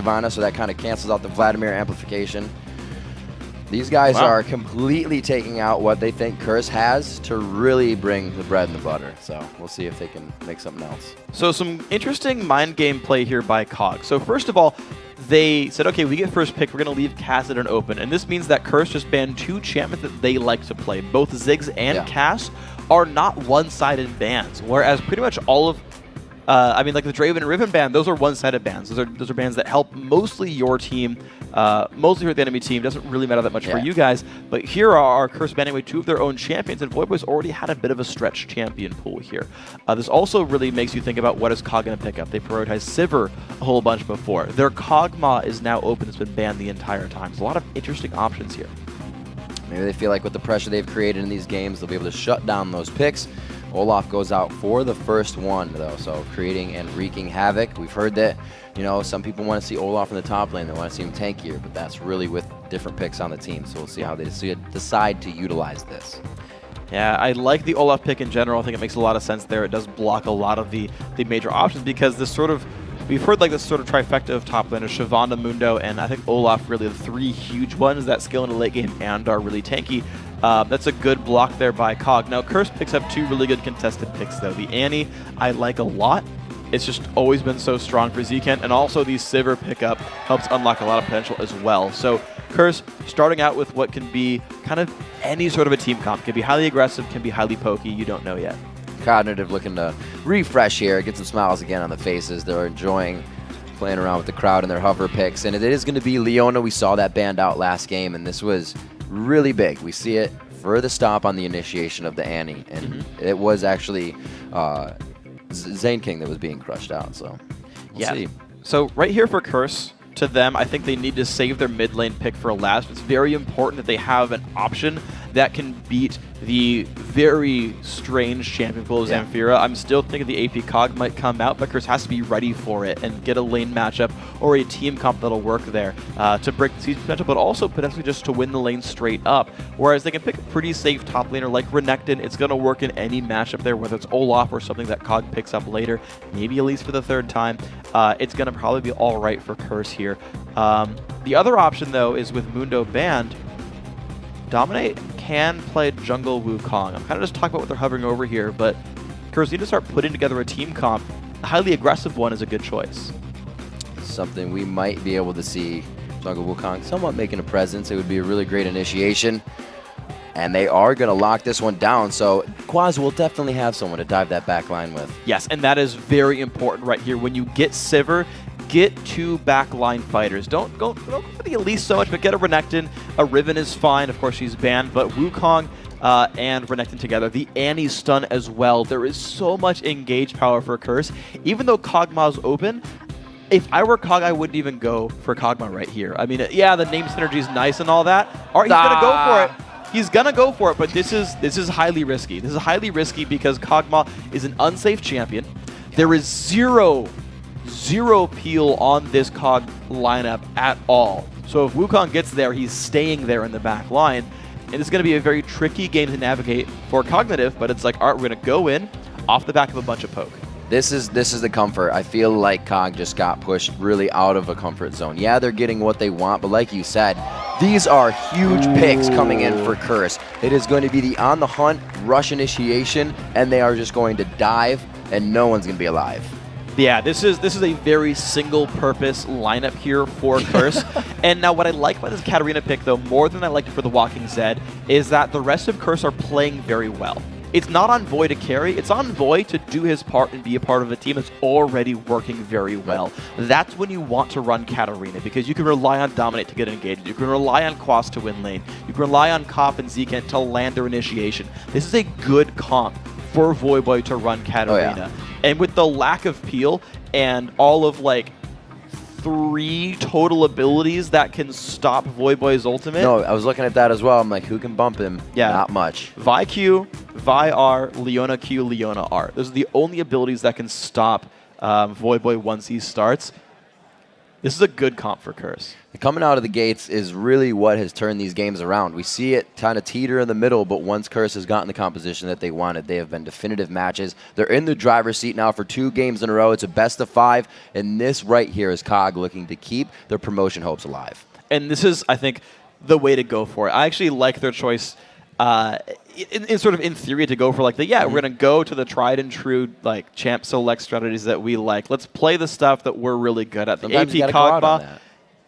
Shyvana, so that kind of cancels out the Vladimir amplification. These guys are completely taking out what they think Curse has to really bring the bread and the butter. So we'll see if they can make something else. So some interesting mind game play here by COG. So first of all, they said, okay, we get first pick, we're going to leave Cass at an open. And this means that Curse just banned 2 champions that they like to play. Both Ziggs and Cass are not one-sided bans, whereas pretty much all of I mean, like the Draven and Riven ban, those are one-sided bans. Those are bans that help mostly your team, mostly hurt the enemy team. Doesn't really matter that much for you guys. But here are Curse banning away 2 of their own champions, and Voyboy's already had a bit of a stretch champion pool here. This also really makes you think about what is COG going to pick up. They prioritized Sivir a whole bunch before. Their Kog'Maw is now open. It's been banned the entire time. There's a lot of interesting options here. Maybe they feel like with the pressure they've created in these games, they'll be able to shut down those picks. Olaf goes out for the first one, though, so creating and wreaking havoc. We've heard that, you know, some people want to see Olaf in the top lane. They want to see him tankier, but that's really with different picks on the team. So we'll see how they decide to utilize this. Yeah, I like the Olaf pick in general. I think it makes a lot of sense there. It does block a lot of the major options because this sort of, we've heard like this sort of trifecta of top laners, Shyvana, Mundo, and I think Olaf, really the 3 huge ones that skill in the late game and are really tanky. That's a good block there by COG. Now, Curse picks up 2 really good contested picks, though. The Annie, I like a lot. It's just always been so strong for Zekent, and also the Sivir pickup helps unlock a lot of potential as well. So, Curse starting out with what can be kind of any sort of a team comp. Can be highly aggressive, can be highly pokey, you don't know yet. Cognitive looking to refresh here, get some smiles again on the faces. They're enjoying playing around with the crowd and their hover picks, and it is going to be Leona. We saw that banned out last game, and this was really big. We see it for the stop on the initiation of the Annie, and it was actually Zaineking that was being crushed out, so we'll see. So right here for Curse, to them, I think they need to save their mid lane pick for last. It's very important that they have an option that can beat the very strange champion pool of Zamphira. I'm still thinking the AP COG might come out, but Curse has to be ready for it and get a lane matchup or a team comp that'll work there to break the siege potential, but also potentially just to win the lane straight up. Whereas they can pick a pretty safe top laner like Renekton. It's going to work in any matchup there, whether it's Olaf or something that COG picks up later, maybe at least for the 3rd time. It's going to probably be all right for Curse here. The other option, though, is with Mundo banned, Dominate can play jungle Wukong. I'm kind of just talking about what they're hovering over here, but Curse need to start putting together a team comp. A highly aggressive one is a good choice. Something we might be able to see jungle Wukong somewhat making a presence. It would be a really great initiation. And they are going to lock this one down, so Quas will definitely have someone to dive that back line with. Yes, and that is very important right here. When you get Sivir, get 2 backline fighters. Don't go for the Elise so much, but get a Renekton. A Riven is fine. Of course, she's banned, but Wukong and Renekton together. The Annie stun as well. There is so much engage power for Curse. Even though Kog'Maw's open, if I were COG, I wouldn't even go for Kog'Maw right here. I mean, yeah, the name synergy is nice and all that. All right, he's going to go for it. He's going to go for it, but this is highly risky. This is highly risky because Kog'Maw is an unsafe champion. There is zero peel on this COG lineup at all. So if Wukong gets there, he's staying there in the back line. And it's going to be a very tricky game to navigate for Cognitive, but it's like, all right, we're going to go in off the back of a bunch of poke. This is the comfort. I feel like COG just got pushed really out of a comfort zone. Yeah, they're getting what they want, but like you said, these are huge picks coming in for Curse. It is going to be the on the hunt, rush initiation, and they are just going to dive, and no one's going to be alive. Yeah, this is a very single-purpose lineup here for Curse. And now what I like about this Katarina pick, though, more than I liked it for the Walking Zed, is that the rest of Curse are playing very well. It's not on Voy to carry, it's on Voy to do his part and be a part of a team that's already working very well. That's when you want to run Katarina, because you can rely on Dominate to get engaged, you can rely on Quas to win lane, you can rely on Kopp and Zekent to land their initiation. This is a good comp for Voyboy to run Katarina. And with the lack of peel and all of like 3 total abilities that can stop Voyboy's ultimate. No, I was looking at that as well. I'm like, who can bump him? Yeah. Not much. Vi Q, Vi R, Leona Q, Leona R. Those are the only abilities that can stop Voyboy once he starts. This is a good comp for Curse. Coming out of the gates is really what has turned these games around. We see it kind of teeter in the middle, but once Curse has gotten the composition that they wanted, they have been definitive matches. They're in the driver's seat now for 2 games in a row. It's a best of 5, and this right here is COG looking to keep their promotion hopes alive. And this is, I think, the way to go for it. I actually like their choice in sort of in theory to go for like we're going to go to the tried and true like champ select strategies that we like. Let's play the stuff that we're really good at. Sometimes The you AP gotta go out on Cogba. that.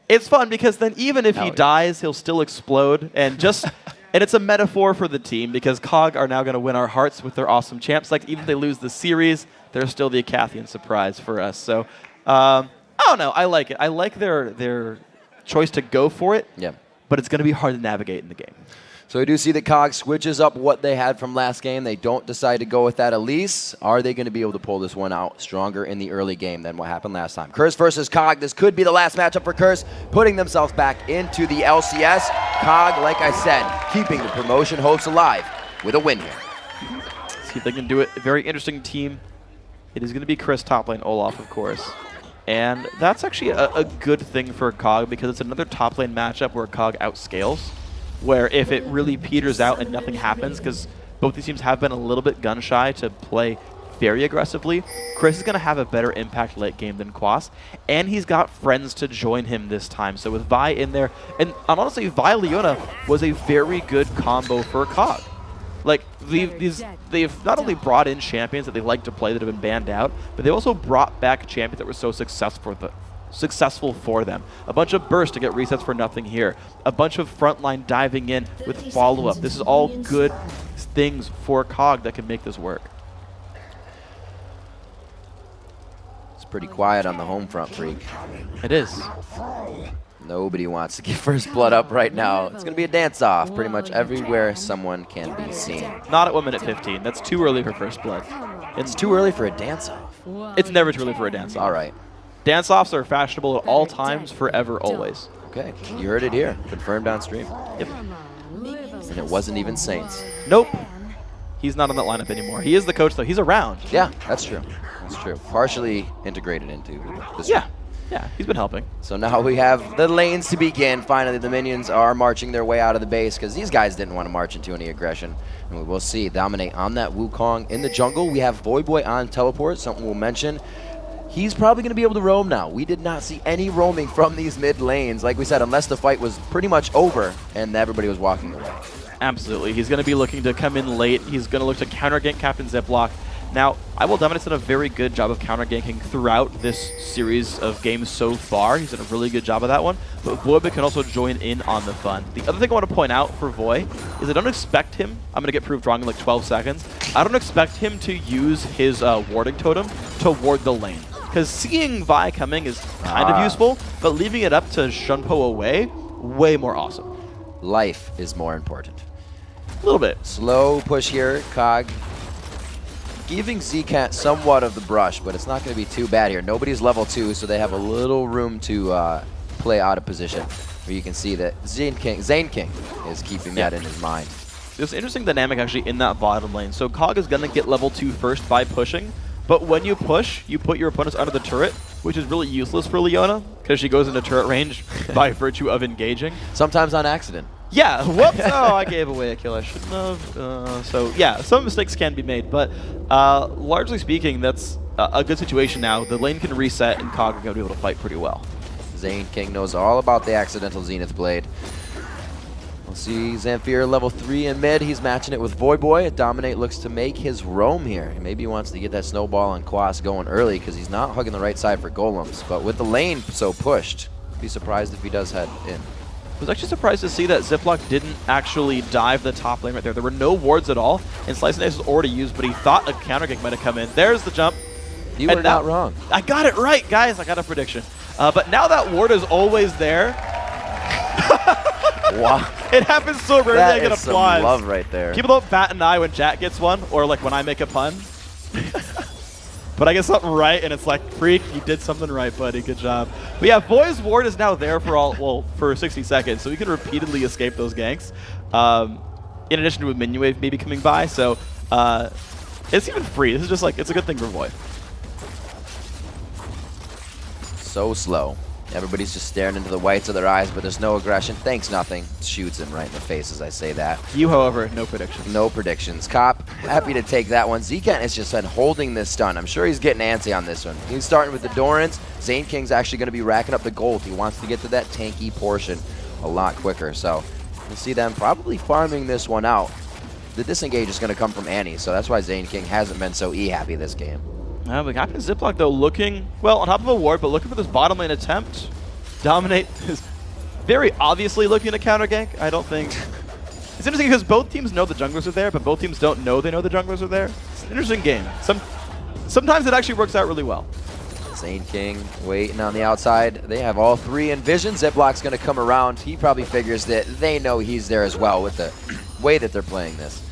It's fun because then even if he dies, he'll still explode. And just and it's a metaphor for the team because COG are now going to win our hearts with their awesome champs. Like even if they lose the series, they're still the Acathian surprise for us. So I don't know. I like it. I like their choice to go for it. Yeah. But it's going to be hard to navigate in the game. So we do see that COG switches up what they had from last game. They don't decide to go with that Elise. Are they going to be able to pull this one out stronger in the early game than what happened last time? Curse versus COG. This could be the last matchup for Curse, putting themselves back into the LCS. COG, like I said, keeping the promotion hopes alive with a win here. See if they can do it. A very interesting team. It is going to be Chris top lane, Olaf, of course. And that's actually a good thing for COG because it's another top lane matchup where COG outscales. Where if it really peters out and nothing happens, because both these teams have been a little bit gun-shy to play very aggressively, Chris is going to have a better impact late game than Quas, and he's got friends to join him this time. So with Vi in there, and honestly, Vi Leona was a very good combo for COG. Like, they've not only brought in champions that they like to play that have been banned out, but they also brought back champions that were so successful for them. A bunch of bursts to get resets for nothing here. A bunch of frontline diving in with follow-up. This is all good things for COG that can make this work. It's pretty quiet on the home front, Freak. It is. Nobody wants to get first blood up right now. It's going to be a dance-off pretty much everywhere someone can be seen. Not at 1 minute 15. That's too early for first blood. It's too early for a dance-off. It's never too early for a dance-off. All right. Dance-offs are fashionable at all times, forever, always. Okay, you heard it here. Confirmed on stream. Yep. And it wasn't even Saints. Nope. He's not on that lineup anymore. He is the coach, though. He's around. Yeah, that's true. That's true. Partially integrated into this. Yeah. Yeah, he's been helping. So now we have the lanes to begin. Finally, the minions are marching their way out of the base because these guys didn't want to march into any aggression. And we will see Dominate on that Wukong. In the jungle, we have Voyboy on teleport, something we'll mention. He's probably going to be able to roam now. We did not see any roaming from these mid lanes, like we said, unless the fight was pretty much over and everybody was walking away. Absolutely. He's going to be looking to come in late. He's going to look to counter-gank Captain Ziploc. Now, IWillDominate's done a very good job of counter-ganking throughout this series of games so far. He's done a really good job of that one. But Voyboy can also join in on the fun. The other thing I want to point out for Voy is I don't expect him, I'm going to get proved wrong in like 12 seconds, I don't expect him to use his warding totem to ward the lane. Because seeing Vi coming is kind of useful, but leaving it up to Shunpo away, way more awesome. Life is more important. A little bit. Slow push here, COG. Giving Zekent somewhat of the brush, but it's not going to be too bad here. Nobody's level 2, so they have a little room to play out of position. Where you can see that Zaineking is keeping that in his mind. There's an interesting dynamic actually in that bottom lane. So COG is going to get level 2 first by pushing, but when you push, you put your opponents under the turret, which is really useless for Leona, because she goes into turret range by virtue of engaging. Sometimes on accident. Yeah, whoops, oh, I gave away a kill I shouldn't have. So yeah, some mistakes can be made, but largely speaking, that's a good situation now. The lane can reset, and COG are going to be able to fight pretty well. Zaineking knows all about the accidental Zenith Blade. We'll see Zamphira level 3 in mid. He's matching it with Voyboy. Dominate looks to make his roam here. Maybe he wants to get that snowball on Quas going early because he's not hugging the right side for golems. But with the lane so pushed, be surprised if he does head in. I was actually surprised to see that Ziploc didn't actually dive the top lane right there. There were no wards at all, and Slice and Dice was already used, but he thought a counter gank might have come in. There's the jump. You were not wrong. I got it right, guys. I got a prediction. But now that ward is always there. Wow. It happens so rarely I get applause. Some love right there. People don't bat an eye when Jack gets one, or like when I make a pun. But I get something right, and it's like, Freak, you did something right, buddy. Good job. But yeah, Voy's ward is now there for for 60 seconds, so we can repeatedly escape those ganks. In addition to a minion wave maybe coming by, so it's even free. This is just like, it's a good thing for Voy. So slow. Everybody's just staring into the whites of their eyes, but there's no aggression. Thanks, nothing. Shoots him right in the face as I say that. You, however, no predictions. No predictions. Cop, happy to take that one. Zekent has just been holding this stun. I'm sure he's getting antsy on this one. He's starting with the Dorans. Zaineking's actually going to be racking up the gold. He wants to get to that tanky portion a lot quicker. So we'll see them probably farming this one out. The disengage is going to come from Annie, so that's why Zaineking hasn't been so E-happy this game. We got Ziploc, though, looking, well, on top of a ward, but looking for this bottom lane attempt. Dominate is very obviously looking to counter gank. I don't think... It's interesting because both teams know the junglers are there, but both teams don't know they know the junglers are there. It's an interesting game. Sometimes it actually works out really well. Zaineking waiting on the outside. They have all three in vision. Ziploc's going to come around. He probably figures that they know he's there as well with the way that they're playing this.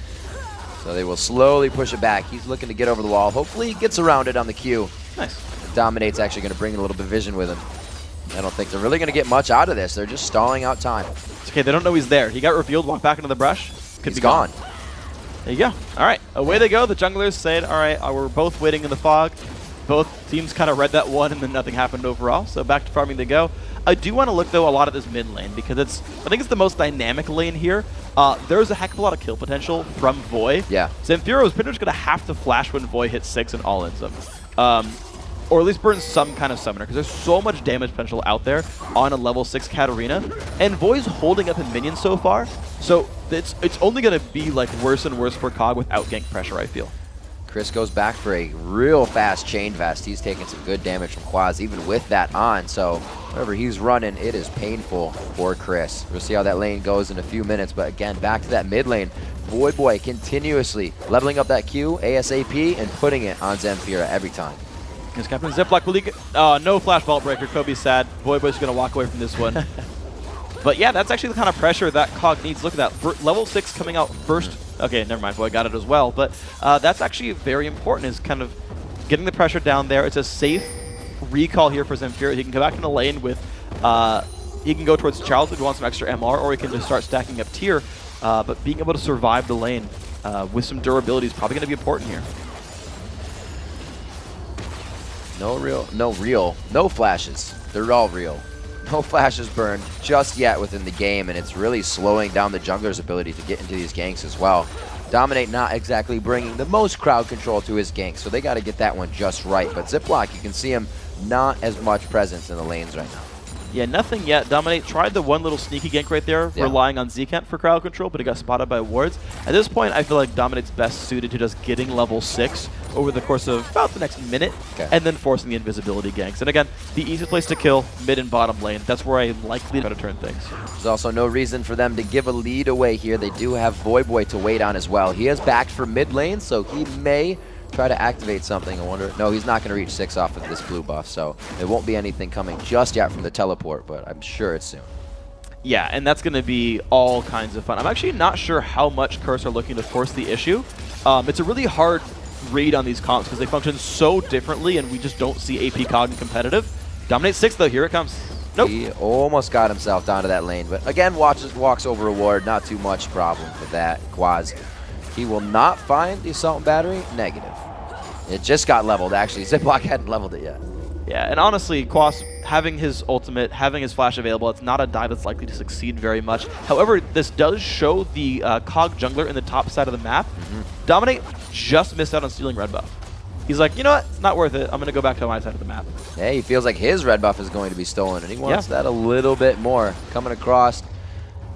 So they will slowly push it back. He's looking to get over the wall. Hopefully he gets around it on the Q. Nice. Dominate's actually going to bring a little bit of vision with him. I don't think they're really going to get much out of this. They're just stalling out time. It's okay, they don't know he's there. He got revealed, walked back into the brush. Could be gone. There you go. All right, away they go. The junglers said, all right, we're both waiting in the fog. Both teams kind of read that one, and then nothing happened overall. So back to farming they go. I do want to look, though, a lot at this mid lane because I think it's the most dynamic lane here. There's a heck of a lot of kill potential from Voy. Yeah. Zamphira is pretty much going to have to flash when Voy hits 6 and all-ins him. Or at least burn some kind of summoner, because there's so much damage potential out there on a level 6 Katarina. And Voy's holding up in minions so far, so it's only going to be like worse and worse for COG without gank pressure, I feel. Cris goes back for a real fast chain vest. He's taking some good damage from Quas, even with that on. So whenever he's running, it is painful for Cris. We'll see how that lane goes in a few minutes. But again, back to that mid lane. Voyboy continuously leveling up that Q, ASAP, and putting it on Zamphira every time. Here's Captain Ziploc. Will he get, no flash vault breaker. Kobe's sad. Voyboy's going to walk away from this one. But yeah, that's actually the kind of pressure that COG needs. Look at that. Level 6 coming out first. Okay, never mind. Voy got it as well. But that's actually very important, is kind of getting the pressure down there. It's a safe recall here for Zamphira. He can go back in the lane with... he can go towards Charles if he wants some extra MR, or he can just start stacking up tier. But being able to survive the lane with some durability is probably going to be important here. No flashes. They're all real. No flashes burned just yet within the game, and it's really slowing down the jungler's ability to get into these ganks as well. Dominate not exactly bringing the most crowd control to his gank, so they got to get that one just right. But Ziploc, you can see him not as much presence in the lanes right now. Yeah, nothing yet. Dominate tried the one little sneaky gank right there, relying on Zekent for crowd control, but he got spotted by wards. At this point, I feel like Dominate's best suited to just getting level 6 over the course of about the next minute, and then forcing the invisibility ganks. And again, the easiest place to kill, mid and bottom lane. That's where I'm likely to turn things. There's also no reason for them to give a lead away here. They do have Voyboy to wait on as well. He has backed for mid lane, so he may try to activate something. I wonder. No, he's not going to reach 6 off of this blue buff, so there won't be anything coming just yet from the teleport, but I'm sure it's soon. Yeah, and that's going to be all kinds of fun. I'm actually not sure how much Curse are looking to force the issue. It's a really hard read on these comps because they function so differently, and we just don't see AP COG competitive. Dominate 6, though. Here it comes. Nope. He almost got himself down to that lane, but again, walks over a ward. Not too much problem with that. Quas. He will not find the assault battery. Negative. It just got leveled, actually. Ziploc hadn't leveled it yet. Yeah, and honestly, Quas, having his ultimate, having his flash available, it's not a dive that's likely to succeed very much. However, this does show the COG jungler in the top side of the map. Dominate just missed out on stealing red buff. He's like, you know what? It's not worth it. I'm going to go back to my side of the map. Yeah, he feels like his red buff is going to be stolen, and he wants that a little bit more. Coming across,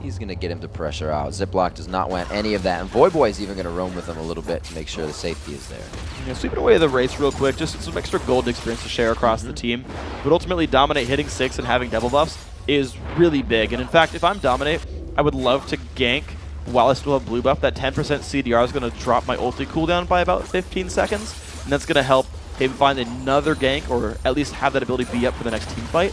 he's going to get him to pressure out. Ziploc does not want any of that, and Voyboy is even going to roam with him a little bit to make sure the safety is there. Yeah, sweeping away the race real quick, just some extra gold experience to share across the team. But ultimately, Dominate hitting 6 and having double buffs is really big. And in fact, if I'm Dominate, I would love to gank while I still have blue buff. That 10% CDR is going to drop my ulti cooldown by about 15 seconds. And that's going to help him find another gank, or at least have that ability be up for the next team fight.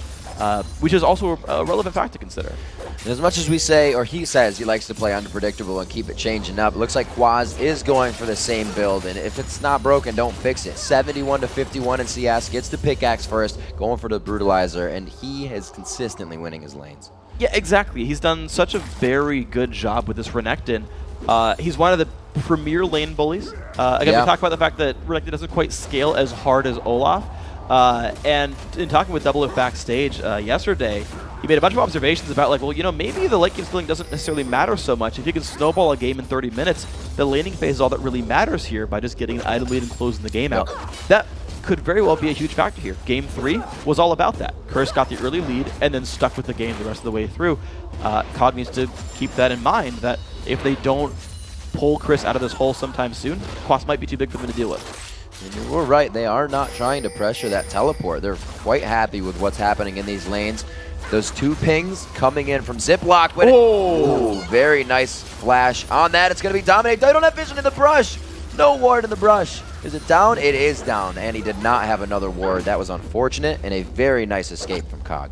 Which is also a relevant fact to consider. And as much as we say, or he says, he likes to play unpredictable and keep it changing up, it looks like Quas is going for the same build, and if it's not broken, don't fix it. 71 to 51 in CS, gets the pickaxe first, going for the brutalizer, and he is consistently winning his lanes. Yeah, exactly. He's done such a very good job with this Renekton. He's one of the premier lane bullies. Again, we talked about the fact that Renekton doesn't quite scale as hard as Olaf. And in talking with Double Lift backstage yesterday, he made a bunch of observations about, like, well, you know, maybe the late game skilling doesn't necessarily matter so much. If you can snowball a game in 30 minutes, the laning phase is all that really matters here by just getting an item lead and closing the game out. That could very well be a huge factor here. Game 3 was all about that. Curse got the early lead and then stuck with the game the rest of the way through. COG needs to keep that in mind, that if they don't pull Cris out of this hole sometime soon, Quas might be too big for them to deal with. And you're right, they are not trying to pressure that teleport. They're quite happy with what's happening in these lanes. Those 2 pings coming in from Ziploc. Oh, very nice flash on that. It's going to be Dominate. They don't have vision in the brush. No ward in the brush. Is it down? It is down, and he did not have another ward. That was unfortunate, and a very nice escape from COG.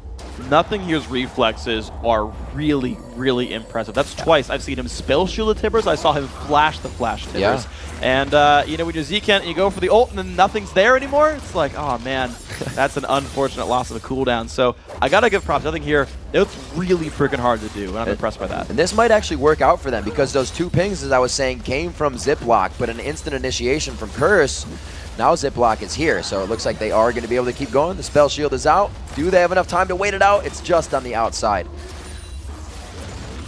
Nothingere's reflexes are really, really impressive. That's twice I've seen him spell shield the Tibbers. I saw him flash the flash Tibbers. Yeah. And, you know, when you're Zekent and you go for the ult and then nothing's there anymore, it's like, oh, man, that's an unfortunate loss of a cooldown. So I got to give props. Nothinghere, it's really freaking hard to do, and I'm impressed by that. And this might actually work out for them because those 2 pings, as I was saying, came from Ziploc, but an instant initiation from Curse. Now Ziploc is here, so it looks like they are going to be able to keep going. The spell shield is out. Do they have enough time to wait it out? It's just on the outside.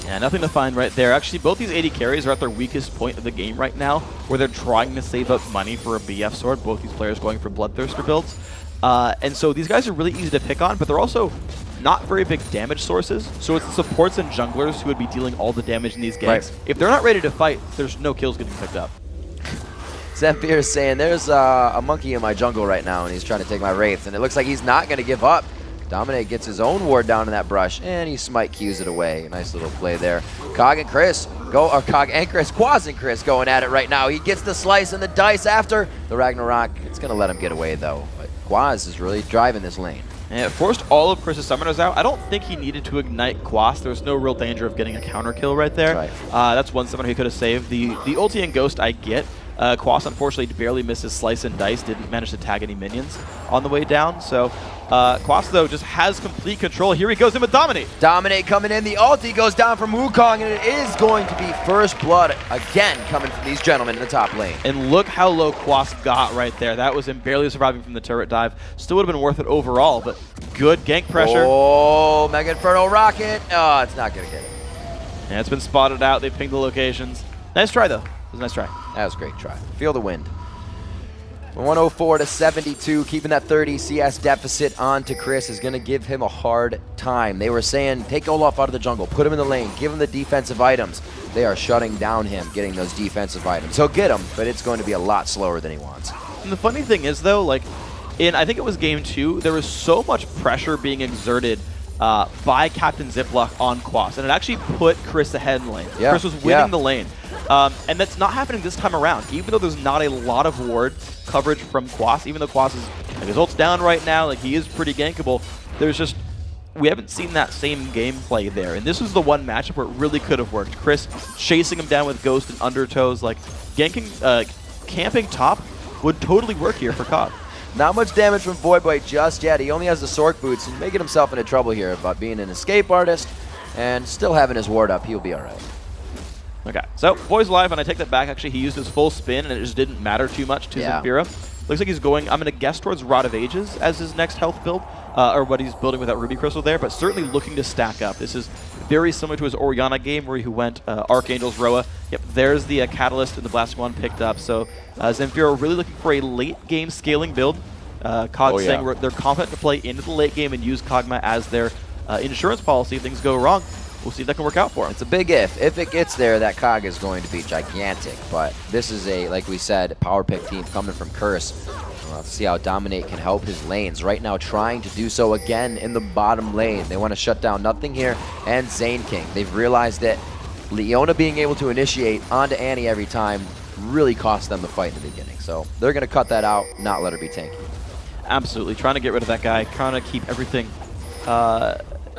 Yeah, nothing to find right there. Actually, both these AD carries are at their weakest point of the game right now, where they're trying to save up money for a BF sword. Both these players going for Bloodthirster builds. And so these guys are really easy to pick on, but they're also not very big damage sources. So it's the supports and junglers who would be dealing all the damage in these ganks. Right. If they're not ready to fight, there's no kills getting picked up. Zamphira is saying, there's a monkey in my jungle right now, and he's trying to take my wraiths, and it looks like he's not going to give up. Dominate gets his own ward down in that brush, and he smite Qs it away. Nice little play there. COG and Cris go, or COG and Cris, Quas and Cris going at it right now. He gets the slice and the dice after the Ragnarok. It's going to let him get away, though. But Quas is really driving this lane. And it forced all of Cris' summoners out. I don't think he needed to ignite Quas. There was no real danger of getting a counter kill right there. Right. That's one summoner he could have saved. The ulti and ghost I get. Quas unfortunately barely misses slice and dice, didn't manage to tag any minions on the way down. So Quas though just has complete control. Here he goes in with Dominate. Dominate coming in, the ulti goes down from Wukong, and it is going to be first blood again coming from these gentlemen in the top lane. And look how low Quas got right there. That was him barely surviving from the turret dive. Still would have been worth it overall, but good gank pressure. Oh, Mega Inferno Rocket. Oh, it's not gonna get it. Yeah, it's been spotted out. They pinged the locations. Nice try though. It was a nice try. That was a great try. Feel the wind. 104 to 72, keeping that 30 CS deficit on to Cris is going to give him a hard time. They were saying, take Olaf out of the jungle, put him in the lane, give him the defensive items. They are shutting down him, getting those defensive items. He'll get them, but it's going to be a lot slower than he wants. And the funny thing is, though, like, I think it was game 2, there was so much pressure being exerted by Captain Ziploc on Quas, and it actually put Cris ahead in the lane. Yeah. Cris was winning the lane. And that's not happening this time around. Even though there's not a lot of ward coverage from Quas, even though Quas is, like, his ult's down right now, like, he is pretty gankable, there's just, we haven't seen that same gameplay there. And this was the one matchup where it really could have worked. Cris chasing him down with Ghost and Undertows, like, ganking, camping top would totally work here for COG. Not much damage from Voyboy just yet. He only has the Sork boots and making himself into trouble here about being an escape artist and still having his ward up. He'll be all right. Okay, so Boy's alive, and I take that back. Actually, he used his full spin, and it just didn't matter too much to Zamphira. Looks like he's going, I'm going to guess, towards Rod of Ages as his next health build, or what he's building with that Ruby Crystal there, but certainly looking to stack up. This is very similar to his Orianna game where he went Archangel's Roa. Yep, there's the Catalyst and the Blasting Wand picked up. So Zamphira really looking for a late game scaling build. COG saying they're confident to play into the late game and use Kog'Maw as their insurance policy if things go wrong. We'll see if that can work out for him. It's a big if. If it gets there, that COG is going to be gigantic. But this is a, like we said, power pick team coming from Curse. We'll see how Dominate can help his lanes. Right now, trying to do so again in the bottom lane. They want to shut down Nothinghere and Zaineking. They've realized that Leona being able to initiate onto Annie every time really cost them the fight in the beginning. So they're going to cut that out, not let her be tanky. Absolutely. Trying to get rid of that guy. Trying to keep everything...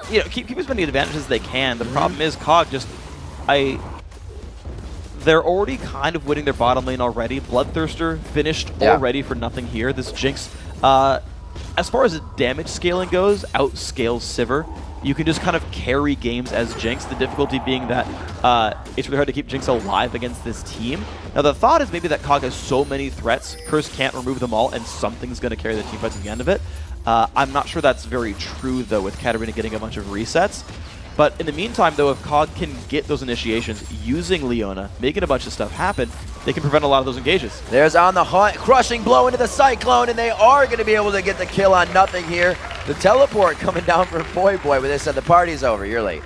keep as many advantages as they can. The problem is COG just, they're already kind of winning their bottom lane already. Bloodthirster finished already for Nothinghere. This Jinx as far as damage scaling goes, outscales Sivir. You can just kind of carry games as Jinx, the difficulty being that it's really hard to keep Jinx alive against this team. Now the thought is maybe that COG has so many threats, Curse can't remove them all, and something's going to carry the team fight to the end of it. I'm not sure that's very true, though, with Katarina getting a bunch of resets. But in the meantime, though, if COG can get those initiations using Leona, making a bunch of stuff happen, they can prevent a lot of those engages. There's On the Hunt, crushing blow into the Cyclone, and they are going to be able to get the kill on Nothing here. The teleport coming down from Voyboy, where they said the party's over, you're late.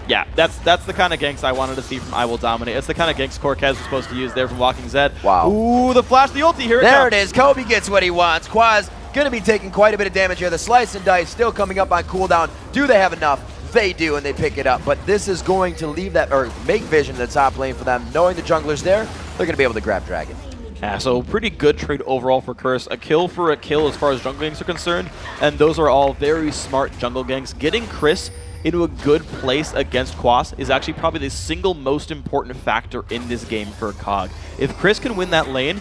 Yeah, that's the kind of ganks I wanted to see from IWillDominate. It's the kind of ganks Cortez was supposed to use there from Walking Zed. Wow. Ooh, the flash, the ulti, here There it it is, Kobe gets what he wants. Quas going to be taking quite a bit of damage here. The slice and dice still coming up on cooldown. Do they have enough? They do, and they pick it up. But this is going to leave that, or make Vision the top lane for them. Knowing the jungler's there, they're going to be able to grab Dragon. Yeah, so pretty good trade overall for Curse. A kill for a kill as far as jungle ganks are concerned, and those are all very smart jungle ganks. Getting Cris into a good place against Quas is actually probably the single most important factor in this game for COG. If Cris can win that lane,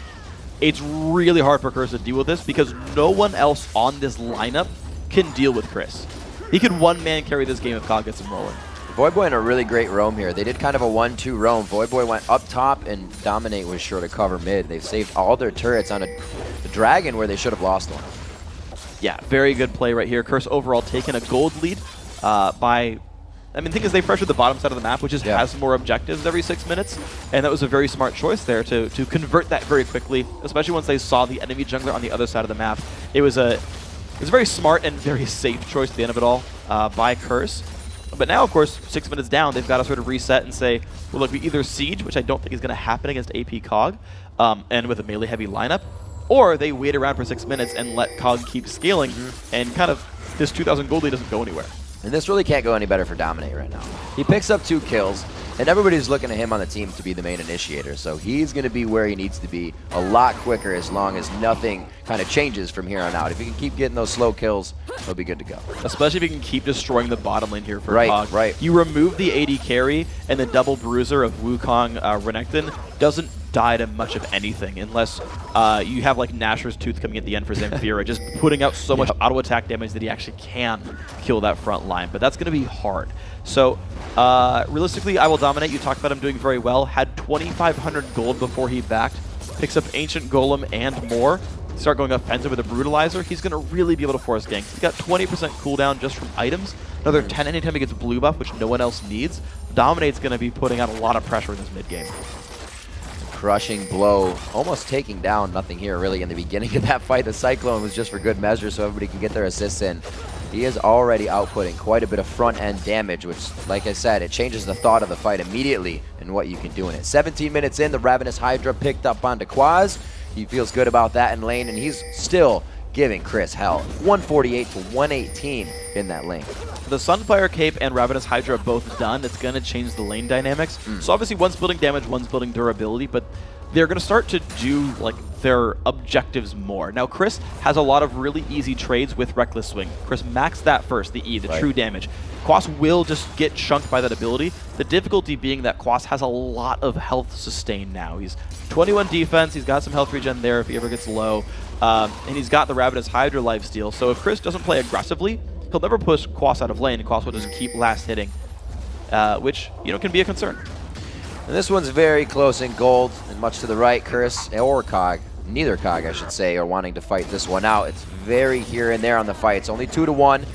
it's really hard for Curse to deal with this because no one else on this lineup can deal with Cris. He could one-man carry this game if COG gets him rolling. Voyboy in a really great roam here. They did kind of a 1-2 roam. Voyboy went up top, and Dominate was sure to cover mid. They saved all their turrets on a Dragon where they should have lost one. Yeah, very good play right here. Curse overall taking a gold lead by... I mean, the thing is, they pressured the bottom side of the map, which is has more objectives every 6 minutes, and that was a very smart choice there to convert that very quickly, especially once they saw the enemy jungler on the other side of the map. It was a very smart and very safe choice at the end of it all by Curse. But now, of course, 6 minutes down, they've got to sort of reset and say, well, look, we either siege, which I don't think is going to happen against AP COG, and with a melee-heavy lineup, or they wait around for 6 minutes and let COG keep scaling, and kind of this 2,000 gold lead doesn't go anywhere. And this really can't go any better for Dominate right now. He picks up 2 kills, and everybody's looking at him on the team to be the main initiator. So he's going to be where he needs to be a lot quicker as long as nothing kind of changes from here on out. If he can keep getting those slow kills, he'll be good to go. Especially if he can keep destroying the bottom lane here for COG. Right. You remove the AD carry, and the double bruiser of Wukong Renekton doesn't die to much of anything unless you have like Nashor's Tooth coming at the end for Zamphira, just putting out so much auto attack damage that he actually can kill that front line. But that's going to be hard. So realistically, IWillDominate, you talked about him doing very well, had 2,500 gold before he backed, picks up Ancient Golem and more. Start going offensive with a Brutalizer, he's going to really be able to force ganks. He's got 20% cooldown just from items, another 10 anytime he gets blue buff, which no one else needs. Dominate's going to be putting out a lot of pressure in this mid game. Crushing blow, almost taking down Nothing here really in the beginning of that fight. The Cyclone was just for good measure so everybody can get their assists in. He is already outputting quite a bit of front-end damage, which, like I said, it changes the thought of the fight immediately and what you can do in it. 17 minutes in, the Ravenous Hydra picked up onto Quas. He feels good about that in lane, and he's still giving Cris hell. 148 to 118 in that lane. The Sunfire Cape and Ravenous Hydra are both done. It's going to change the lane dynamics. So obviously one's building damage, one's building durability, but they're going to start to do like their objectives more. Now Cris has a lot of really easy trades with Reckless Swing. Cris maxed that first, the E, the true damage. Quas will just get chunked by that ability. The difficulty being that Quas has a lot of health sustain now. He's 21 defense, he's got some health regen there if he ever gets low, and he's got the Ravenous Hydra lifesteal. So if Cris doesn't play aggressively, he'll never push Quas out of lane, and Quas will just keep last hitting, which, you know, can be a concern. And this one's very close in gold, and much to the right, Curse or COG, neither COG I should say, are wanting to fight this one out. It's very here and there on the fight. It's only 2 to 1.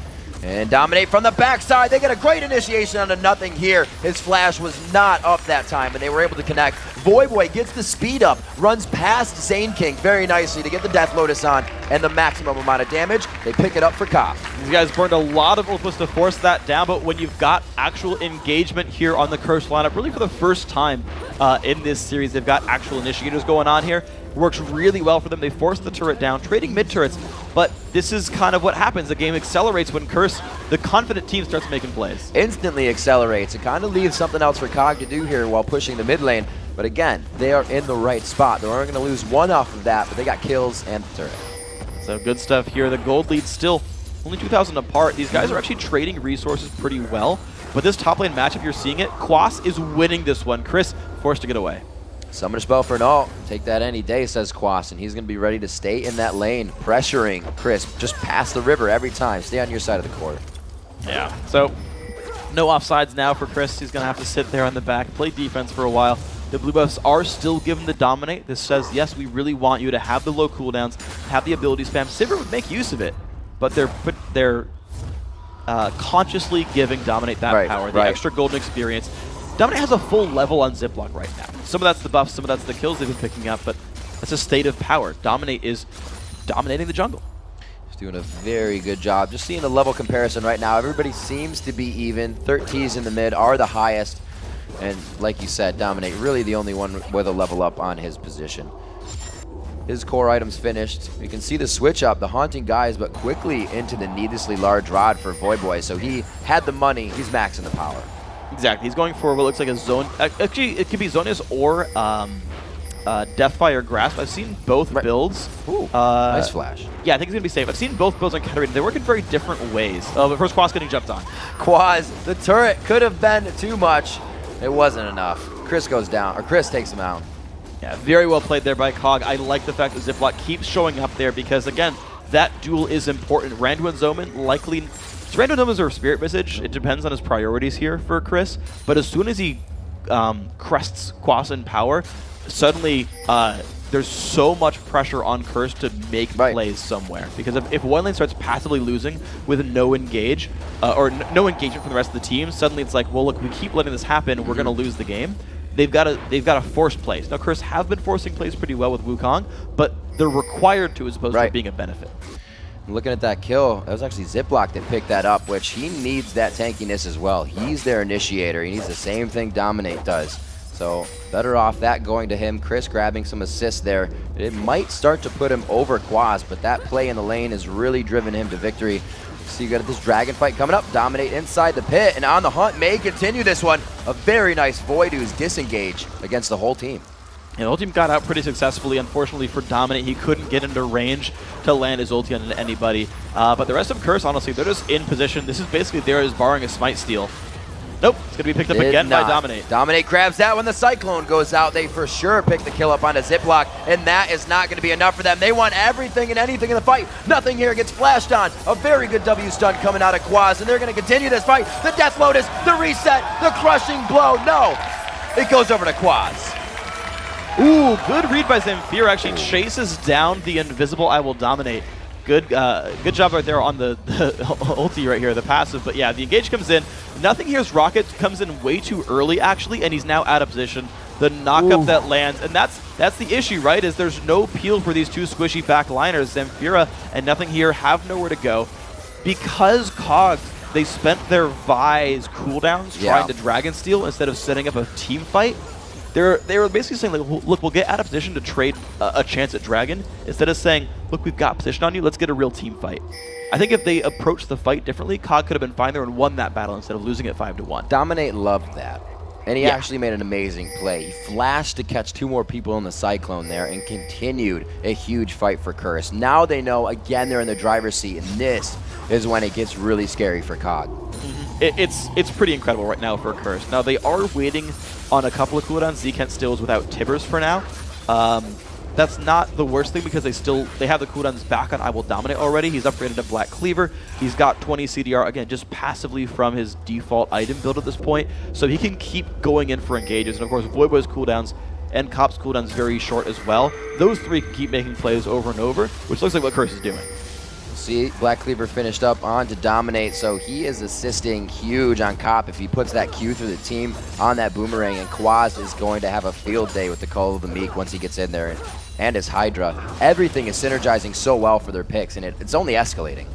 And Dominate from the backside. They get a great initiation onto Nothing here. His flash was not up that time, and they were able to connect. Voyboy gets the speed up, runs past Zaineking very nicely to get the Death Lotus on and the maximum amount of damage. They pick it up for COG. These guys burned a lot of ultimates to force that down, but when you've got actual engagement here on the Curse lineup, really for the first time in this series, they've got actual initiators going on here. Works really well for them. They force the turret down, trading mid turrets, but this is kind of what happens. The game accelerates when Curse, the confident team, starts making plays. Instantly accelerates. It kind of leaves something else for COG to do here while pushing the mid lane. But again, they are in the right spot. They're only going to lose 1 off of that, but they got kills and the turret. So good stuff here. The gold lead still only 2,000 apart. These guys are actually trading resources pretty well, but this top lane matchup, you're seeing it. Quas is winning this one. Cris forced to get away. Summoner spell for an ult. Take that any day, says Quas, and he's going to be ready to stay in that lane, pressuring Cris. Just pass the river every time. Stay on your side of the court. Yeah, so no offsides now for Cris. He's going to have to sit there on the back, play defense for a while. The blue buffs are still given the dominate. This says, yes, we really want you to have the low cooldowns, have the ability spam. Sivir would make use of it, but they're consciously giving Dominate that power, the extra golden experience. Dominate has a full level on Ziploc right now. Some of that's the buffs, some of that's the kills they've been picking up, but that's a state of power. Dominate is dominating the jungle. He's doing a very good job. Just seeing a level comparison right now. Everybody seems to be even. 13s in the mid are the highest. And like you said, Dominate really the only one with a level up on his position. His core items finished. You can see the switch up, the Haunting Guise, but quickly into the needlessly large rod for Voyboy. So he had the money, he's maxing the power. Exactly, he's going for what looks like a zone. Actually, it could be Zonius or Deathfire Grasp. I've seen both builds. Ooh, nice flash. Yeah, I think he's going to be safe. I've seen both builds on Katarina. They work in very different ways. But first, Quas getting jumped on. Quas, the turret could have been too much. It wasn't enough. Cris goes down, or Cris takes him out. Yeah, very well played there by COG. I like the fact that Ziploc keeps showing up there because, again, that duel is important. Randuin Zoman likely... So Randuin Zoman's a Spirit Visage. It depends on his priorities here for Cris. But as soon as he crests Quas in power, suddenly there's so much pressure on Curse to make plays somewhere. Because if one lane starts passively losing with no engage, or no engagement from the rest of the team, suddenly it's like, well, look, we keep letting this happen, we're going to lose the game. They've got to force plays. Now, Curse have been forcing plays pretty well with Wukong, but they're required to as opposed to being a benefit. Looking at that kill, that was actually Ziploc that picked that up, which he needs that tankiness as well. He's their initiator. He needs the same thing Dominate does. So better off that going to him. Cris grabbing some assists there. It might start to put him over Quas, but that play in the lane has really driven him to victory. So you got this dragon fight coming up. Dominate inside the pit, and on the hunt may continue this one. A very nice Voidoo's disengage against the whole team. Yeah, the whole team got out pretty successfully. Unfortunately for Dominate, he couldn't get into range to land his ulti on anybody. But the rest of Curse, honestly, they're just in position. This is basically there is borrowing a smite steal. Nope, it's going to be picked up again by Dominate. Dominate grabs that when the Cyclone goes out. They for sure pick the kill up on a Ziploc, and that is not going to be enough for them. They want everything and anything in the fight. Nothing here gets flashed on. A very good W stun coming out of Quas, and they're going to continue this fight. The Death Lotus, the reset, the crushing blow. No, it goes over to Quas. Ooh, good read by Zamphira. Actually chases down the invisible IWillDominate. Good job right there on the ulti right here, the passive. But yeah, the engage comes in. Nothinghere's rocket comes in way too early, actually, and he's now out of position. The knockup that lands, and that's the issue, right? Is there's no peel for these two squishy backliners. Zamphira and Nothinghere have nowhere to go. Because COG, they spent their Vi's cooldowns trying to Dragon Steal instead of setting up a team fight. They were basically saying, like, look, we'll get out of position to trade a chance at Dragon, instead of saying, look, we've got position on you, let's get a real team fight. I think if they approached the fight differently, COG could have been fine there and won that battle instead of losing it 5-1. Dominate loved that. And he actually made an amazing play. He flashed to catch two more people in the Cyclone there and continued a huge fight for Curse. Now they know, again, they're in the driver's seat, and this is when it gets really scary for COG. It's pretty incredible right now for Curse. Now, they are waiting on a couple of cooldowns. Zekent still is without Tibbers for now. That's not the worst thing because they have the cooldowns back on IWillDominate already. He's upgraded to Black Cleaver. He's got 20 CDR, again, just passively from his default item build at this point. So he can keep going in for engages. And of course, Voyboy's cooldowns and Cop's cooldowns very short as well. Those three can keep making plays over and over, which looks like what Curse is doing. See, Black Cleaver finished up on to Dominate, so he is assisting huge on Cop if he puts that Q through the team on that Boomerang, and Quas is going to have a field day with the Call of the Meek once he gets in there, and his Hydra. Everything is synergizing so well for their picks, and it's only escalating.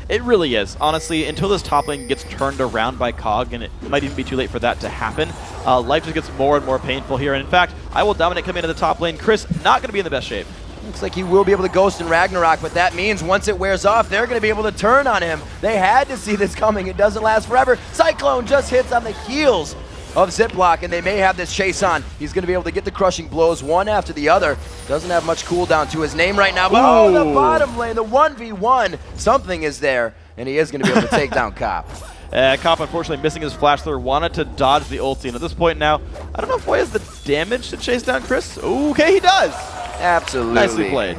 It really is. Honestly, until this top lane gets turned around by COG, and it might even be too late for that to happen, life just gets more and more painful here. And in fact, IWillDominate coming into the top lane. Cris not going to be in the best shape. Looks like he will be able to Ghost in Ragnarok, but that means once it wears off, they're going to be able to turn on him. They had to see this coming. It doesn't last forever. Cyclone just hits on the heels of Ziploc, and they may have this chase on. He's going to be able to get the crushing blows one after the other. Doesn't have much cooldown to his name right now, but the bottom lane, the 1v1, something is there, and he is going to be able to take down Cop. Cop unfortunately missing his flash thrower, wanted to dodge the ulti, and at this point now, I don't know if Voy has the damage to chase down Cris. Okay, he does! Absolutely. Nicely played.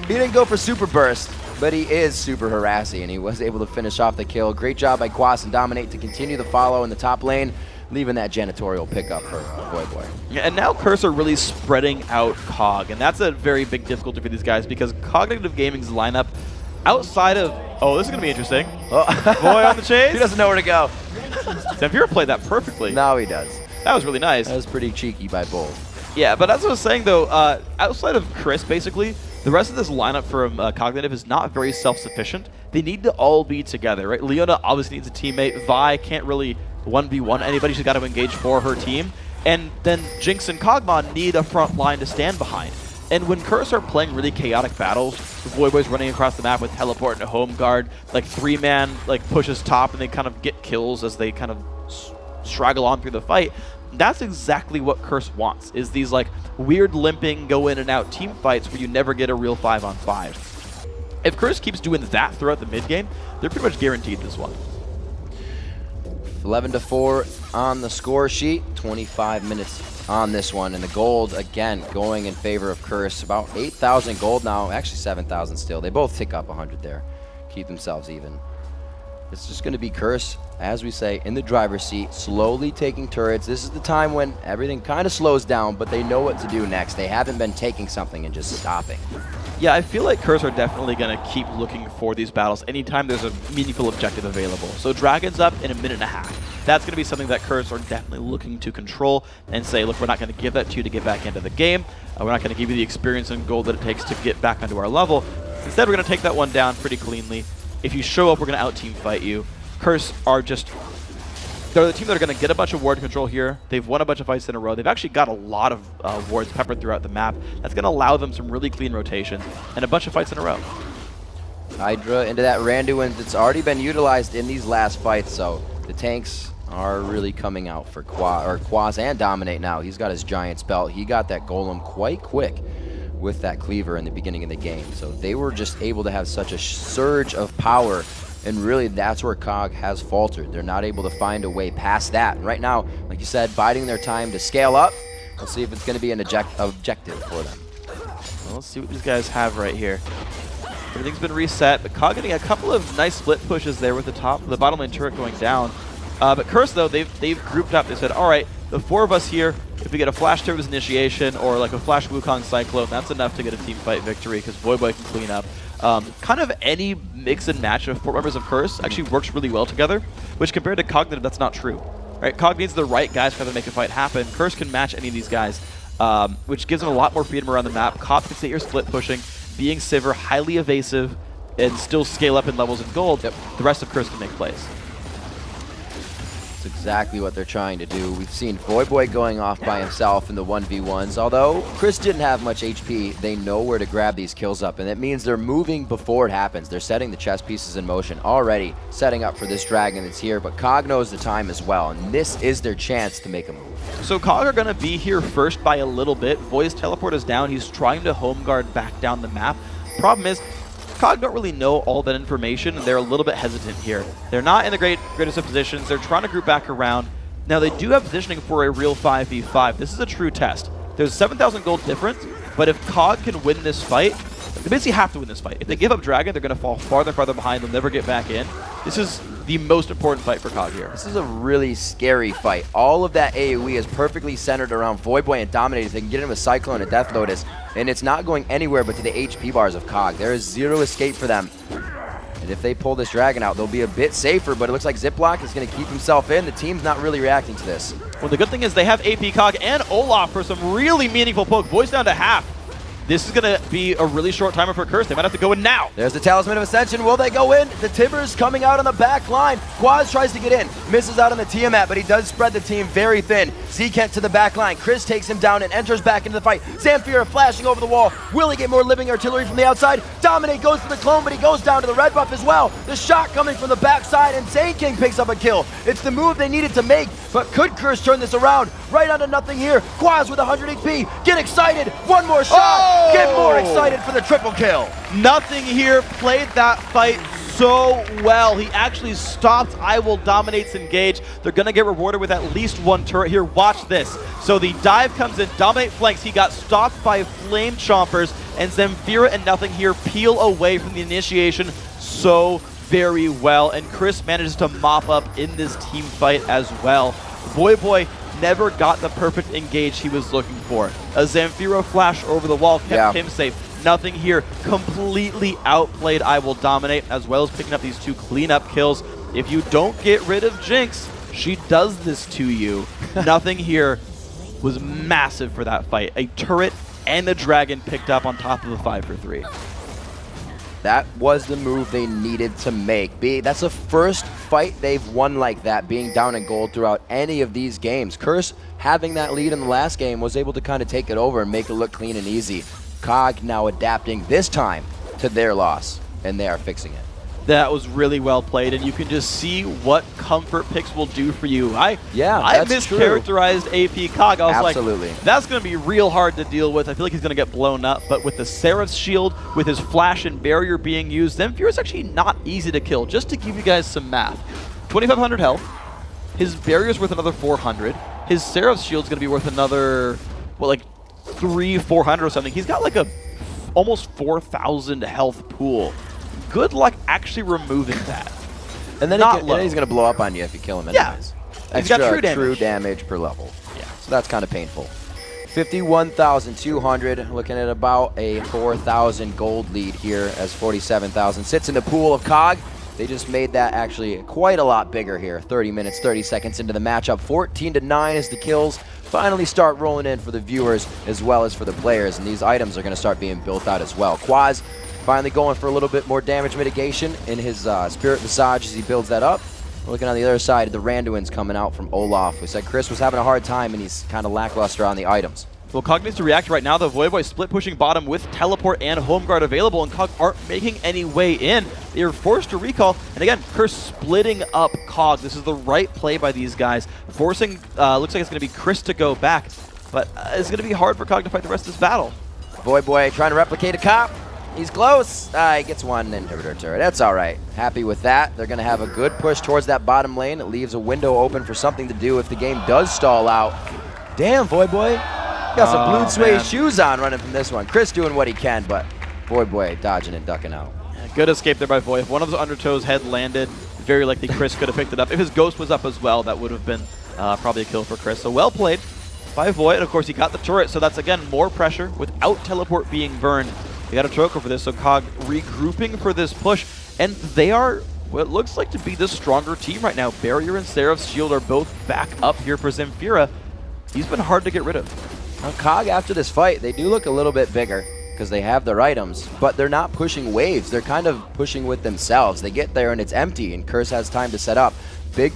He didn't go for super burst, but he is super harassing, and he was able to finish off the kill. Great job by Quas and Dominate to continue the follow in the top lane, leaving that janitorial pickup for Voyboy. Yeah, and now Curse are really spreading out COG, and that's a very big difficulty for these guys because Cognitive Gaming's lineup outside of... Oh, this is going to be interesting. Oh. Voy on the chase. He doesn't know where to go. Zamphira played that perfectly. Now he does. That was really nice. That was pretty cheeky by both. Yeah, but as I was saying, though, outside of Cris, basically, the rest of this lineup from Cognitive is not very self-sufficient. They need to all be together, right? Leona obviously needs a teammate. Vi can't really 1v1 anybody. She's got to engage for her team. And then Jinx and Kog'Maw need a front line to stand behind. And when Curse are playing really chaotic battles, Voyboy's running across the map with teleport and a home guard, like 3-man like pushes top and they kind of get kills as they kind of straggle on through the fight. That's exactly what Curse wants, is these like weird limping, go in and out team fights where you never get a real 5-on-5. If Curse keeps doing that throughout the mid game, they're pretty much guaranteed this one. 11-4 on the score sheet, 25 minutes on this one, and the gold again going in favor of Curse. About 8,000 gold now, actually 7,000 still. They both tick up 100 there, keep themselves even. It's just going to be Curse, as we say, in the driver's seat, slowly taking turrets. This is the time when everything kind of slows down, but they know what to do next. They haven't been taking something and just stopping. Yeah, I feel like Curse are definitely going to keep looking for these battles anytime there's a meaningful objective available. So Dragon's up in a minute and a half. That's going to be something that Curse are definitely looking to control and say, look, we're not going to give that to you to get back into the game. We're not going to give you the experience and gold that it takes to get back onto our level. Instead, we're going to take that one down pretty cleanly. If you show up, we're going to out-team fight you. Curse are just... They're the team that are going to get a bunch of ward control here. They've won a bunch of fights in a row. They've actually got a lot of wards peppered throughout the map. That's going to allow them some really clean rotations and a bunch of fights in a row. Hydra into that Randuin that's already been utilized in these last fights, so the tanks are really coming out for Quas and Dominate now. He's got his Giant's Belt. He got that Golem quite quick with that Cleaver in the beginning of the game. So they were just able to have such a surge of power, and really that's where COG has faltered. They're not able to find a way past that. And right now, like you said, biding their time to scale up. We'll see if it's going to be an objective for them. Well, let's see what these guys have right here. Everything's been reset, but COG getting a couple of nice split pushes there with the bottom lane turret going down. But Curse, though, they've grouped up. They said, all right, the 4 of us here, if we get a Flash Turret as initiation or like a Flash Wukong Cyclone, that's enough to get a team fight victory because Voyboy can clean up. Kind of any mix and match of 4 members of Curse actually works really well together, which compared to Cognitive, that's not true. Right? COG needs the right guys to make a fight happen. Curse can match any of these guys, which gives them a lot more freedom around the map. Cop can sit here split pushing, being Sivir, highly evasive, and still scale up in levels and gold. Yep. The rest of Curse can make plays. That's exactly what they're trying to do. We've seen Voyboy going off by himself in the 1v1s. Although Cris didn't have much HP, they know where to grab these kills up, and that means they're moving before it happens. They're setting the chess pieces in motion already, setting up for this dragon that's here, but COG knows the time as well, and this is their chance to make a move. So COG are going to be here first by a little bit. Voy's teleport is down. He's trying to home guard back down the map. Problem is, COG don't really know all that information, and they're a little bit hesitant here. They're not in the greatest of positions. They're trying to group back around. Now, they do have positioning for a real 5v5. This is a true test. There's 7,000 gold difference, but if COG can win this fight, they basically have to win this fight. If they give up Dragon, they're going to fall farther and farther behind. They'll never get back in. This is the most important fight for COG here. This is a really scary fight. All of that AoE is perfectly centered around Voyboy and Dominate. They can get him with Cyclone and Death Lotus, and it's not going anywhere but to the HP bars of COG. There is zero escape for them. And if they pull this Dragon out, they'll be a bit safer, but it looks like Ziploc is going to keep himself in. The team's not really reacting to this. Well, the good thing is they have AP COG and Olaf for some really meaningful poke. Voice down to half. This is going to be a really short timer for Curse. They might have to go in now. There's the Talisman of Ascension. Will they go in? The Tibbers coming out on the back line. Quas tries to get in. Misses out on the Tiamat, but he does spread the team very thin. Zekent to the back line. Cris takes him down and enters back into the fight. Zamphira flashing over the wall. Will he get more living artillery from the outside? Dominate goes for the clone, but he goes down to the red buff as well. The shot coming from the backside, and Zaineking picks up a kill. It's the move they needed to make, but could Curse turn this around? Right onto nothing here. Quas with 100 HP. Get excited. One more shot. Oh! Get more excited for the triple kill. Nothing here played that fight so well. He actually stopped IWillDominate's engage. They're going to get rewarded with at least one turret here. Watch this. So the dive comes in, Dominate flanks. He got stopped by Flame Chompers, and Zamphira and nothinghere peel away from the initiation so very well. And Cris manages to mop up in this team fight as well. Voyboy never got the perfect engage he was looking for. A Zamphira flash over the wall kept him safe. nothinghere completely outplayed IWillDominate, as well as picking up these 2 cleanup kills. If you don't get rid of Jinx, she does this to you. nothinghere was massive for that fight. A turret and a dragon picked up on top of the 5 for 3. That was the move they needed to make. That's the first fight they've won like that, being down in gold throughout any of these games. Curse, having that lead in the last game, was able to kind of take it over and make it look clean and easy. COG now adapting this time to their loss, and they are fixing it. That was really well played, and you can just see what comfort picks will do for you. I mischaracterized AP COG. I was like, that's going to be real hard to deal with. I feel like he's going to get blown up, but with the Seraph's shield, with his flash and barrier being used, Zamphira is actually not easy to kill. Just to give you guys some math, 2,500 health, his barrier's worth another 400, his Seraph's shield's going to be worth another, what, like 300-400 or something. He's got like a almost 4,000 health pool. Good luck actually removing that. And then he's going to blow up on you if you kill him anyways. Yeah. He's got true damage per level. Yeah. So that's kind of painful. 51,200, looking at about a 4,000 gold lead here as 47,000 sits in the pool of COG. They just made that actually quite a lot bigger here. 30 minutes, 30 seconds into the matchup. 14-9 as the kills finally start rolling in for the viewers as well as for the players. And these items are going to start being built out as well. Quas finally going for a little bit more damage mitigation in his Spirit Visage as he builds that up. Looking on the other side, the Randuin's coming out from Olaf. We said Cris was having a hard time, and he's kind of lackluster on the items. Well, COG needs to react right now. The Voyboy split pushing bottom with Teleport and Home Guard available, and COG aren't making any way in. They are forced to recall, and again, Curse splitting up COG. This is the right play by these guys. Forcing, looks like it's going to be Cris to go back, but it's going to be hard for COG to fight the rest of this battle. Voyboy trying to replicate a cop. He's close. He gets one inhibitor turret. That's all right. Happy with that. They're going to have a good push towards that bottom lane. It leaves a window open for something to do if the game does stall out. Damn, Voyboy. Got some blue suede shoes on running from this one. Cris doing what he can, but Voyboy dodging and ducking out. Good escape there by Voy. If one of those undertows had landed, very likely Cris could have picked it up. If his ghost was up as well, that would have been probably a kill for Cris. So well played by Voy. And of course, he got the turret, so that's again more pressure without teleport being burned. They got a Troco for this, so COG regrouping for this push, and they are what looks like to be the stronger team right now. Barrier and Seraph's shield are both back up here for Zamphira. He's been hard to get rid of. Now, COG, after this fight, they do look a little bit bigger because they have their items, but they're not pushing waves. They're kind of pushing with themselves. They get there and it's empty, and Curse has time to set up. Big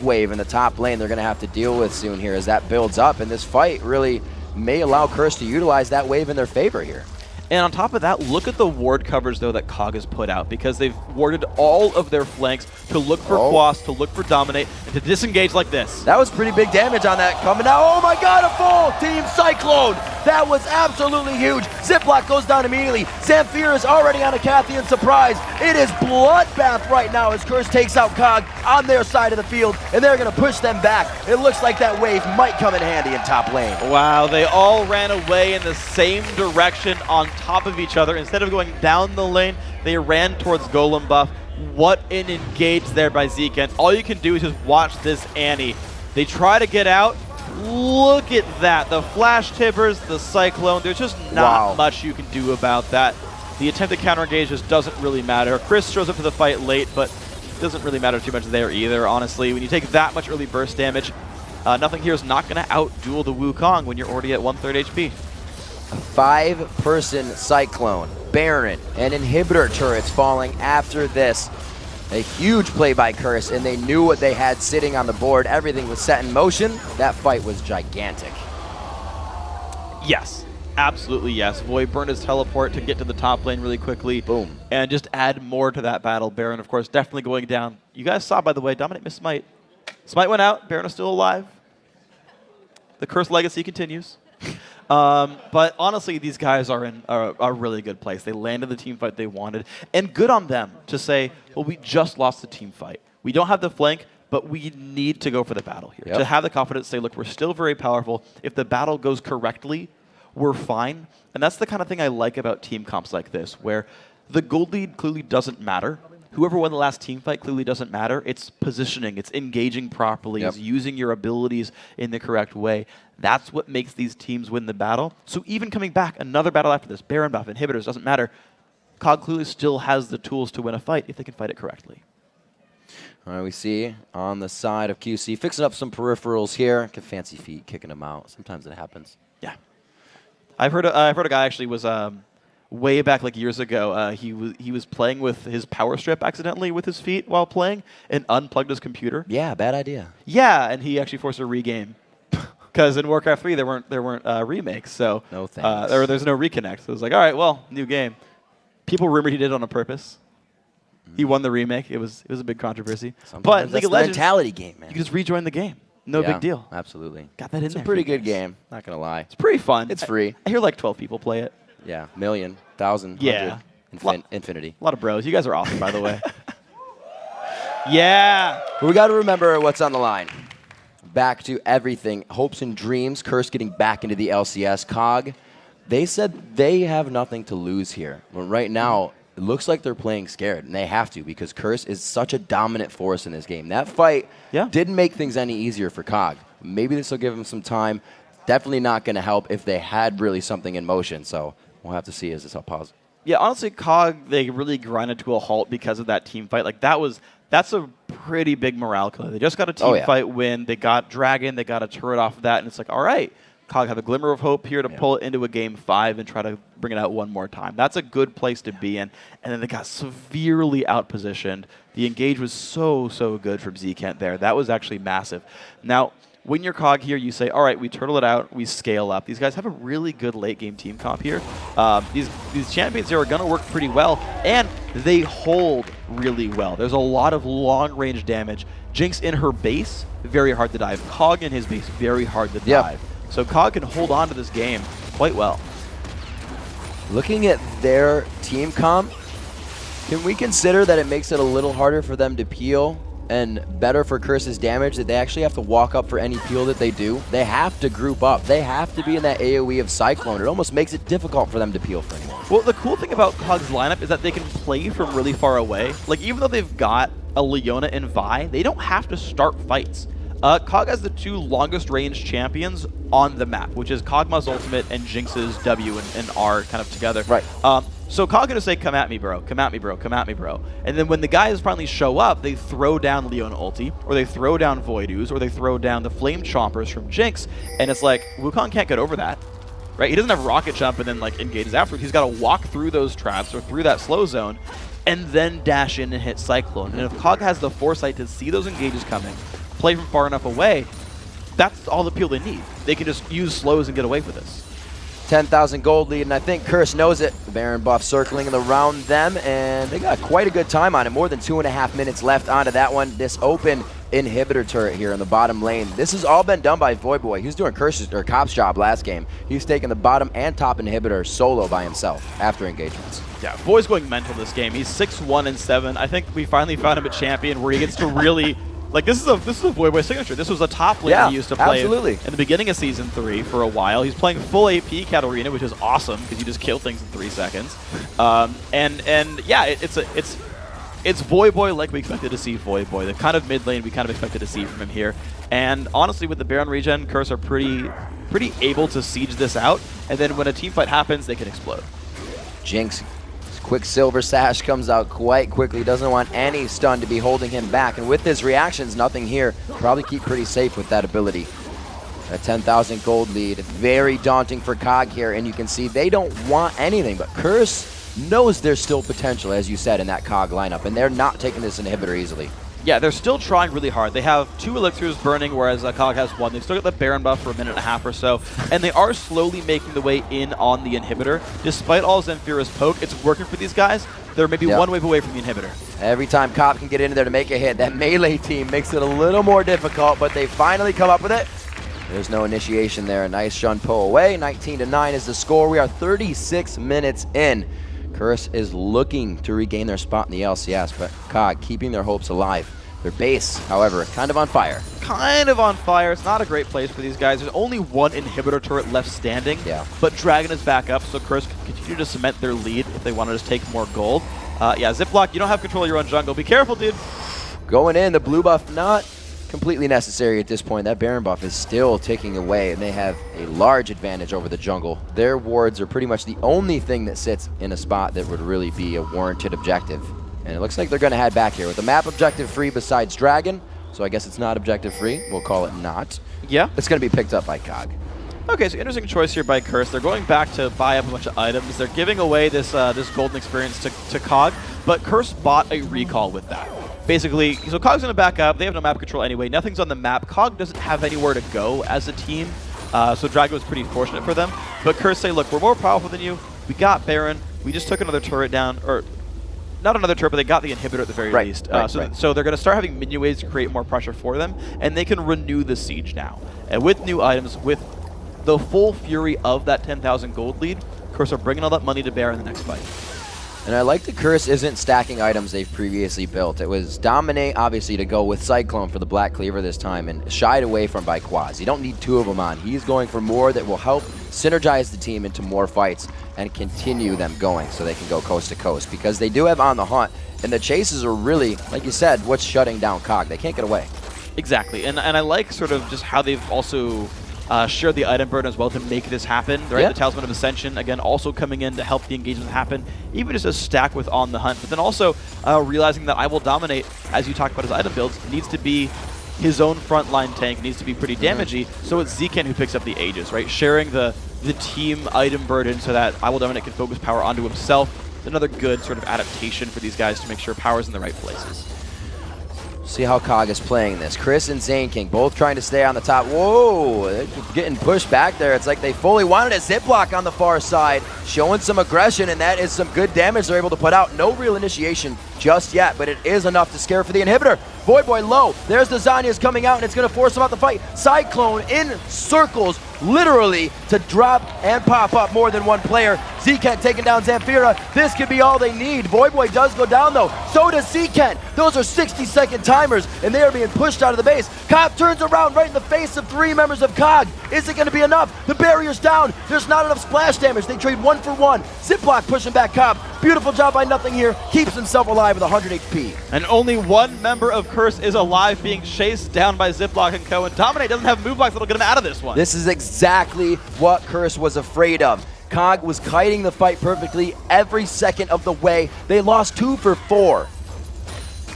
wave in the top lane they're going to have to deal with soon here as that builds up, and this fight really may allow Curse to utilize that wave in their favor here. And on top of that, look at the ward covers, though, that COG has put out, because they've warded all of their flanks to look for Quas, to look for Dominate, and to disengage like this. That was pretty big damage on that coming out. Oh my god, a full team Cyclone! That was absolutely huge. Ziploc goes down immediately. Zamphira is already on a Cathian surprise. It is bloodbath right now as Curse takes out COG on their side of the field, and they're going to push them back. It looks like that wave might come in handy in top lane. Wow, they all ran away in the same direction on top of each other. Instead of going down the lane, they ran towards Golem buff. What an engage there by Zekent. All you can do is just watch this Annie. They try to get out. Look at that. The flash tibbers, the cyclone. There's just not much you can do about that. The attempted counter engage just doesn't really matter. Cris shows up to the fight late, but it doesn't really matter too much there either, honestly. When you take that much early burst damage, nothinghere is not going to out-duel the Wukong when you're already at 1/3 HP. A 5-person Cyclone, Baron, and Inhibitor turrets falling after this. A huge play by Curse, and they knew what they had sitting on the board. Everything was set in motion. That fight was gigantic. Yes, absolutely yes. Voy burned his teleport to get to the top lane really quickly. Boom. And just add more to that battle. Baron, of course, definitely going down. You guys saw, by the way, Dominate missed Smite. Smite went out. Baron is still alive. The Curse legacy continues. But honestly, these guys are in a really good place. They landed the team fight they wanted. And good on them to say, well, we just lost the team fight. We don't have the flank, but we need to go for the battle here. Yep. To have the confidence to say, look, we're still very powerful. If the battle goes correctly, we're fine. And that's the kind of thing I like about team comps like this, where the gold lead clearly doesn't matter. Whoever won the last team fight clearly doesn't matter. It's positioning. It's engaging properly. Yep. It's using your abilities in the correct way. That's what makes these teams win the battle. So even coming back, another battle after this, Baron buff, inhibitors, doesn't matter. COG clearly still has the tools to win a fight if they can fight it correctly. All right, we see on the side of QC, fixing up some peripherals here. Fancy feet, kicking them out. Sometimes it happens. Yeah. I've heard a guy actually was way back like years ago. He was playing with his power strip accidentally with his feet while playing and unplugged his computer. Yeah, bad idea. Yeah, and he actually forced a regame because in Warcraft 3 there weren't remakes, so no thanks. There's no reconnect. So it was like, all right, well, new game. People rumored he did it on purpose. He won the remake. It was a big controversy. Sometimes but that's League of the Legends, mentality game, man. you can just rejoin the game. No big deal. Absolutely. Got that in It's there. a pretty for you good guys. game. Not gonna lie. It's pretty fun. It's free. I hear like 12 people play it. Yeah, million, thousand, Yeah. hundred, infinity. A lot of bros. You guys are awesome, by the way. Yeah. But we got to remember what's on the line. Back to everything. Hopes and dreams. Curse getting back into the LCS. COG, they said they have nothing to lose here. But right now, it looks like they're playing scared, and they have to because Curse is such a dominant force in this game. That fight didn't make things any easier for COG. Maybe this will give them some time. Definitely not going to help if they had really something in motion. So we'll have to see as this all pauses. Yeah, honestly, COG, they really grinded to a halt because of that team fight. Like, that's a pretty big morale killer. They just got a team fight win. They got Dragon. They got a turret off of that. And it's like, all right, COG have a glimmer of hope here to pull it into a game 5 and try to bring it out one more time. That's a good place to be in. And then they got severely outpositioned. The engage was so good from Zekent there. That was actually massive. Now, when you're COG here, you say, all right, we turtle it out, we scale up. These guys have a really good late-game team comp here. These champions here are going to work pretty well, and they hold really well. There's a lot of long-range damage. Jinx in her base, very hard to dive. COG in his base, very hard to dive. So COG can hold on to this game quite well. Looking at their team comp, can we consider that it makes it a little harder for them to peel and better for Curse's damage, that they actually have to walk up for any peel that they do? They have to group up. They have to be in that AoE of Cyclone. It almost makes it difficult for them to peel for anyone. Well, the cool thing about COG's lineup is that they can play from really far away. Like, even though they've got a Leona and Vi, they don't have to start fights. COG has the 2 longest range champions on the map, which is Kog'Maw's ultimate and Jinx's W and R kind of together. Right. So COG gonna say, come at me, bro, come at me, bro, come at me, bro. And then when the guys finally show up, they throw down Leona ulti, or they throw down Voidus, or they throw down the Flame Chompers from Jinx, and it's like, Wukong can't get over that. Right? He doesn't have rocket jump and then like engages afterwards. He's got to walk through those traps or through that slow zone and then dash in and hit Cyclone. And if COG has the foresight to see those engages coming, play from far enough away, that's all the peel they need. They can just use slows and get away with this. 10,000 gold lead, and I think Curse knows it. Baron buff circling around them, and they got quite a good time on it. More than 2.5 minutes left onto that one. This open inhibitor turret here in the bottom lane. This has all been done by Voyboy. He was doing Cop's job last game. He's taking the bottom and top inhibitor solo by himself after engagements. Yeah, Voy's going mental this game. He's 6-1-7. I think we finally found him a champion where he gets to really... Like, this is a Voyboy signature. This was a top lane he used to play in the beginning of Season 3 for a while. He's playing full AP Katarina, which is awesome because you just kill things in 3 seconds. And yeah, it's Voyboy like we expected to see Voyboy. The kind of mid lane we kind of expected to see from him here. And honestly, with the Baron regen, Curse are pretty able to siege this out. And then when a team fight happens, they can explode. Jinx. Quicksilver Sash comes out quite quickly. Doesn't want any stun to be holding him back. And with his reactions, nothing here. Probably keep pretty safe with that ability. A 10,000 gold lead. Very daunting for COG here. And you can see they don't want anything. But Curse knows there's still potential, as you said, in that COG lineup. And they're not taking this inhibitor easily. Yeah, they're still trying really hard. They have 2 elixirs burning, whereas COG has 1. They've still got the Baron buff for a minute and a half or so, and they are slowly making the way in on the inhibitor. Despite all Zamphira's poke, it's working for these guys. They're maybe one wave away from the inhibitor. Every time Cop can get into there to make a hit, that melee team makes it a little more difficult, but they finally come up with it. There's no initiation there. A nice shun pull away. 19-9 is the score. We are 36 minutes in. Curse is looking to regain their spot in the LCS, but COG keeping their hopes alive. Their base, however, kind of on fire. Kind of on fire. It's not a great place for these guys. There's only one inhibitor turret left standing, but Dragon is back up, so Curse can continue to cement their lead if they want to just take more gold. Yeah, Ziploc, you don't have control of your own jungle. Be careful, dude. Going in, the blue buff not completely necessary at this point. That Baron buff is still ticking away, and they have a large advantage over the jungle. Their wards are pretty much the only thing that sits in a spot that would really be a warranted objective. And it looks like they're going to head back here with the map objective free besides Dragon. So I guess it's not objective free. We'll call it not. Yeah. It's going to be picked up by COG. Okay, so interesting choice here by Curse. They're going back to buy up a bunch of items. They're giving away this this golden experience to COG, but Curse bought a recall with that. Basically, so COG's going to back up. They have no map control anyway. Nothing's on the map. COG doesn't have anywhere to go as a team, so Dragon was pretty fortunate for them. But Curse say, look, we're more powerful than you. We got Baron. We just took another turret down, or not another turret, but they got the inhibitor at the very least. So they're going to start having minion waves to create more pressure for them, and they can renew the siege now. And with new items, with the full fury of that 10,000 gold lead, Curse are bringing all that money to bear in the next fight. And I like the Curse isn't stacking items they've previously built. It was Dominate, obviously, to go with Cyclone for the Black Cleaver this time, and shied away from by Quas. You don't need two of them on. He's going for more that will help synergize the team into more fights and continue them going so they can go coast to coast, because they do have On the Hunt, and the chases are really, like you said, what's shutting down COG. They can't get away. Exactly, and I like sort of just how they've also shared the item burden as well to make this happen. Right? The Talisman of Ascension, again, also coming in to help the engagement happen, even just a stack with On the Hunt, but then also realizing that IWillDominate, as you talked about his item builds, needs to be his own frontline tank, needs to be pretty damagey, so it's Zekent who picks up the Aegis, right? Sharing the team item burden so that IWillDominate can focus power onto himself. It's another good sort of adaptation for these guys to make sure power's in the right places. See how COG is playing this. Cris and Zaineking both trying to stay on the top. Whoa, they're getting pushed back there. It's like they fully wanted a Ziploc on the far side, showing some aggression, and that is some good damage they're able to put out. No real initiation just yet, but it is enough to scare for the inhibitor. Voyboy low. There's the Zanyas coming out, and it's going to force him out the fight. Cyclone in circles, literally, to drop and pop up more than one player. Zekent taking down Zamphira. This could be all they need. Voyboy does go down, though. So does Zekent. Those are 60-second timers, and they are being pushed out of the base. Cobb turns around right in the face of three members of COG. Is it going to be enough? The barrier's down. There's not enough splash damage. They trade 1 for 1. Ziploc pushing back Cobb. Beautiful job by nothinghere. Keeps himself alive with 100 HP. And only one member of Curse is alive, being chased down by Ziploc and co. And Dominate doesn't have move blocks that'll get him out of this one. This is exactly what Curse was afraid of. COG was kiting the fight perfectly every second of the way. They lost 2 for 4.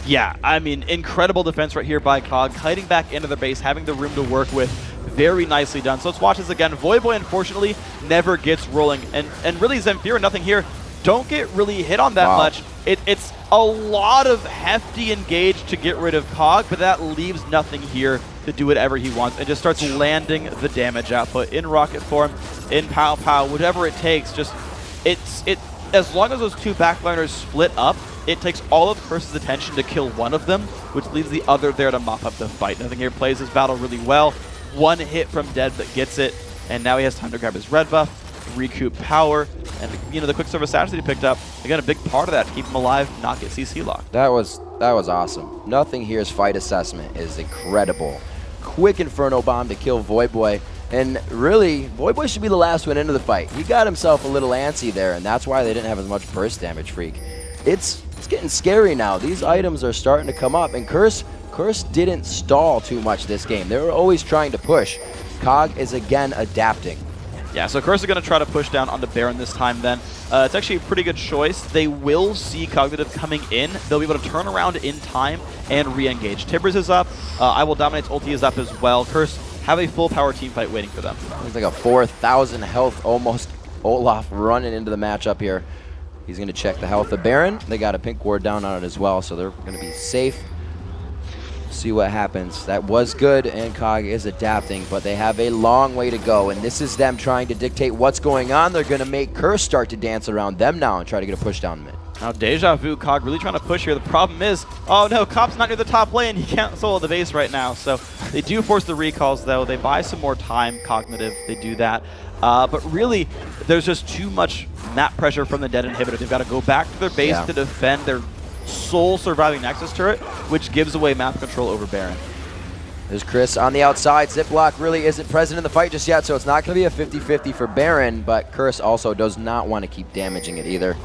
Yeah, I mean, incredible defense right here by COG, kiting back into the base, having the room to work with. Very nicely done. So let's watch this again. Voyboy, unfortunately, never gets rolling. And really, Zamphira, nothinghere, don't get really hit on that much. It's a lot of hefty engage to get rid of COG, but that leaves nothinghere to do whatever he wants and just starts landing the damage output in rocket form, in pow pow, whatever it takes. Just as long as those two backliners split up, it takes all of Curse's attention to kill one of them, which leaves the other there to mop up the fight. nothinghere plays his battle really well. One hit from dead that gets it, and now he has time to grab his red buff, recoup power, and the quick service assassin he picked up, again, a big part of that to keep him alive, not get CC locked. That was awesome. nothinghere's fight assessment is incredible. Quick Inferno Bomb to kill Voyboy, and really, Voyboy should be the last one into the fight. He got himself a little antsy there, and that's why they didn't have as much burst damage, Freak. It's getting scary now. These items are starting to come up, and Curse didn't stall too much this game. They were always trying to push. COG is again adapting. Yeah, so Curse are going to try to push down onto Baron this time then. It's actually a pretty good choice. They will see Cognitive coming in. They'll be able to turn around in time and re-engage. Tibbers is up. IWillDominate's ulti is up as well. Curse have a full power team fight waiting for them. It's like a 4,000 health almost Olaf running into the matchup here. He's going to check the health of Baron. They got a pink ward down on it as well, so they're going to be safe. See what happens. That was good, and COG is adapting, but they have a long way to go, and this is them trying to dictate what's going on. They're going to make Curse start to dance around them now and try to get a push down mid. Now Deja Vu COG really trying to push here. The problem is, oh no, Cop's not near the top lane. He can't solo the base right now. So they do force the recalls though. They buy some more time, Cognitive, they do that. But really, there's just too much map pressure from the dead inhibitor. They've got to go back to their base to defend their sole surviving Nexus turret, which gives away map control over Baron. There's Cris on the outside. Ziploc really isn't present in the fight just yet, so it's not going to be a 50-50 for Baron, but Curse also does not want to keep damaging it either.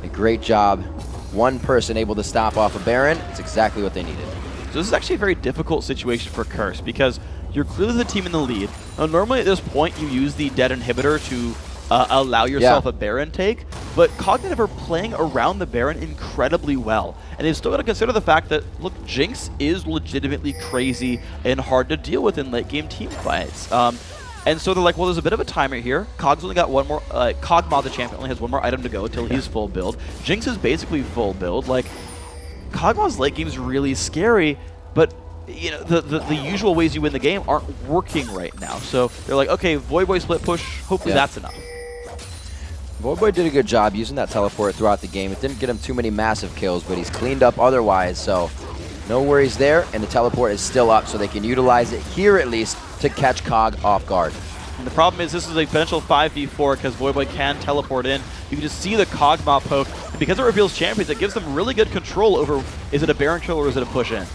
A great job. One person able to stop off of Baron. It's exactly what they needed. So this is actually a very difficult situation for Curse because you're clearly the team in the lead. Now, normally at this point, you use the dead inhibitor to allow yourself a Baron take, but Cognitive are playing around the Baron incredibly well. And they've still got to consider the fact that, look, Jinx is legitimately crazy and hard to deal with in late game team fights. And so they're like, well, there's a bit of a timer here. Cog's only got one more, Cogma, the champion, only has one more item to go until he's full build. Jinx is basically full build. Like, Cogma's late game is really scary, but you know, the usual ways you win the game aren't working right now. So they're like, okay, Voyboy split push, hopefully that's enough. Voyboy did a good job using that teleport throughout the game. It didn't get him too many massive kills, but he's cleaned up otherwise, so no worries there. And the teleport is still up, so they can utilize it here at least to catch COG off guard. And the problem is this is a potential 5v4 because Voyboy can teleport in. You can just see the COG mob poke, and because it reveals champions, it gives them really good control over, is it a Baron kill or is it a push in?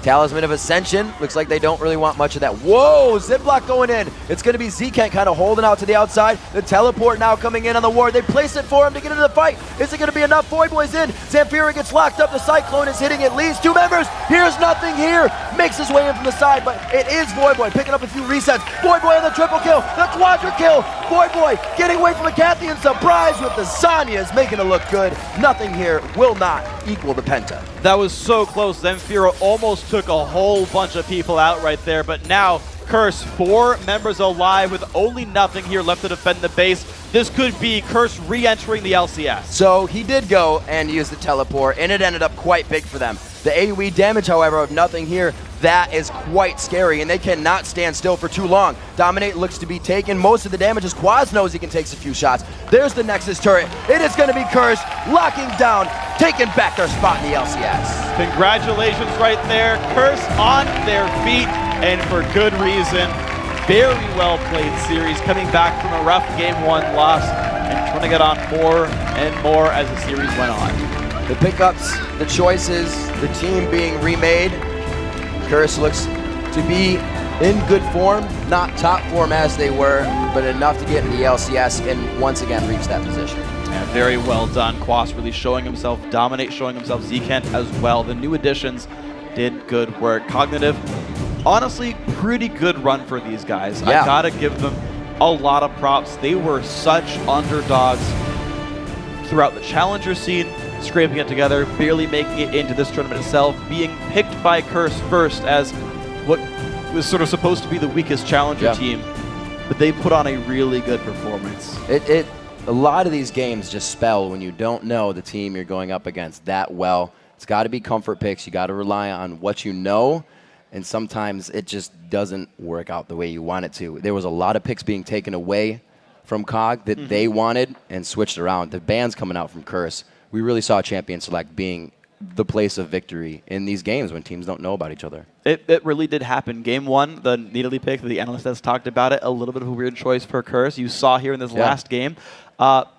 Talisman of Ascension. Looks like they don't really want much of that. Whoa, Ziploc going in. It's going to be Zekent kind of holding out to the outside. The teleport now coming in on the ward. They place it for him to get into the fight. Is it going to be enough? Voyboy's in. Zamphira gets locked up. The Cyclone is hitting at least 2 members. Here's nothing here. Makes his way in from the side, but it is Voyboy picking up a few resets. Voyboy on the triple kill. The quadra kill. Voyboy getting away from the Cathian. Surprise with the Zanyas, making it look good. Nothing here will not equal the Penta. That was so close. Zamphira almost took a whole bunch of people out right there, but now Curse, 4 members alive with only nothing here left to defend the base. This could be Curse re-entering the LCS. So he did go and use the teleport, and it ended up quite big for them. The AoE damage, however, of nothing here, that is quite scary, and they cannot stand still for too long. Dominate looks to be taken most of the damage as Quas knows he can take a few shots. There's the Nexus turret. It is going to be Curse, locking down, taking back their spot in the LCS. Congratulations right there. Curse on their feet, and for good reason. Very well played series, coming back from a rough Game 1 loss and trying to get on more and more as the series went on. The pickups, the choices, the team being remade. Curse looks to be in good form, not top form as they were, but enough to get in the LCS and once again reach that position. Yeah, very well done. Quas really showing himself, Dominate showing himself, Zekent as well. The new additions did good work. Cognitive, honestly, pretty good run for these guys. I gotta give them a lot of props. They were such underdogs throughout the challenger scene, scraping it together, barely making it into this tournament itself, being picked by Curse first as what was sort of supposed to be the weakest challenger team, but they put on a really good performance. A lot of these games just spell when you don't know the team you're going up against that well. It's got to be comfort picks. You got to rely on what you know, and sometimes it just doesn't work out the way you want it to. There was a lot of picks being taken away from COG that they wanted and switched around. The bans coming out from Curse. We really saw Champion Select being the place of victory in these games when teams don't know about each other. It really did happen. Game 1, the Needly pick, the analyst has talked about it, a little bit of a weird choice for Curse. You saw here in this last game,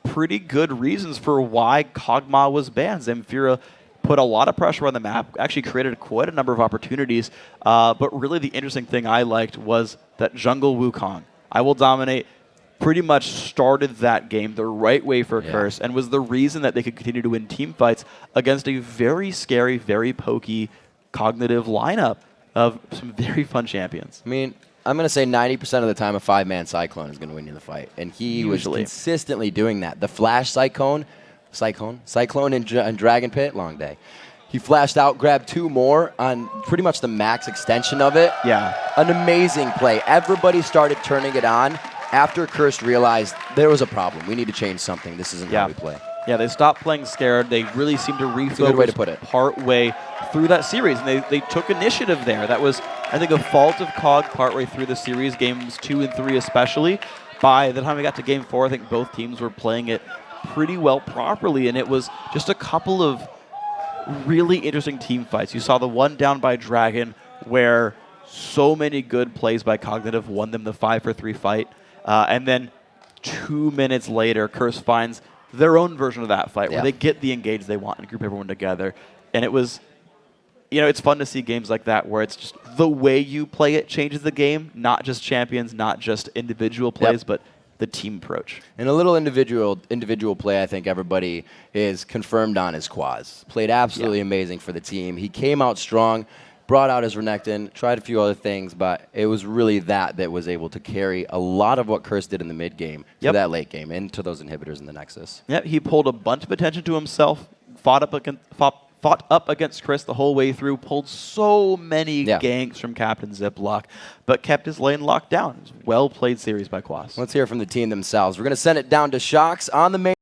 pretty good reasons for why Kog'Maw was banned. Zamphira put a lot of pressure on the map, actually created quite a number of opportunities, but really the interesting thing I liked was that jungle Wukong, IWillDominate, pretty much started that game the right way for Curse and was the reason that they could continue to win team fights against a very scary, very pokey, cognitive lineup of some very fun champions. I mean, I'm going to say 90% of the time a 5-man Cyclone is going to win you the fight, and he was consistently doing that. The Flash Cyclone and Dragon Pit, long day. He flashed out, grabbed 2 more on pretty much the max extension of it. Yeah. An amazing play. Everybody started turning it on after Curse realized there was a problem. We need to change something. This isn't how we play. Yeah, they stopped playing scared. They really seemed to refocus good way to put it. Partway through that series, and they took initiative there. That was, I think, a fault of COG partway through the series, games 2 and 3 especially. By the time we got to game 4, I think both teams were playing it pretty well properly, and it was just a couple of really interesting team fights. You saw the one down by Dragon where so many good plays by Cognitive won them the 5-for-3 fight, and then 2 minutes later, Curse finds their own version of that fight where they get the engage they want and group everyone together. And it was, it's fun to see games like that where it's just the way you play it changes the game, not just champions, not just individual plays, but the team approach. And a little individual play I think everybody is confirmed on is Quas. Played absolutely amazing for the team. He came out strong, brought out his Renekton, tried a few other things, but it was really that was able to carry a lot of what Curse did in the mid game to that late game, into those inhibitors in the Nexus. Yep, he pulled a bunch of attention to himself, fought up against Cris the whole way through, pulled so many ganks from Captain Ziploc, but kept his lane locked down. It was a well-played series by Quas. Let's hear from the team themselves. We're going to send it down to Shocks on the main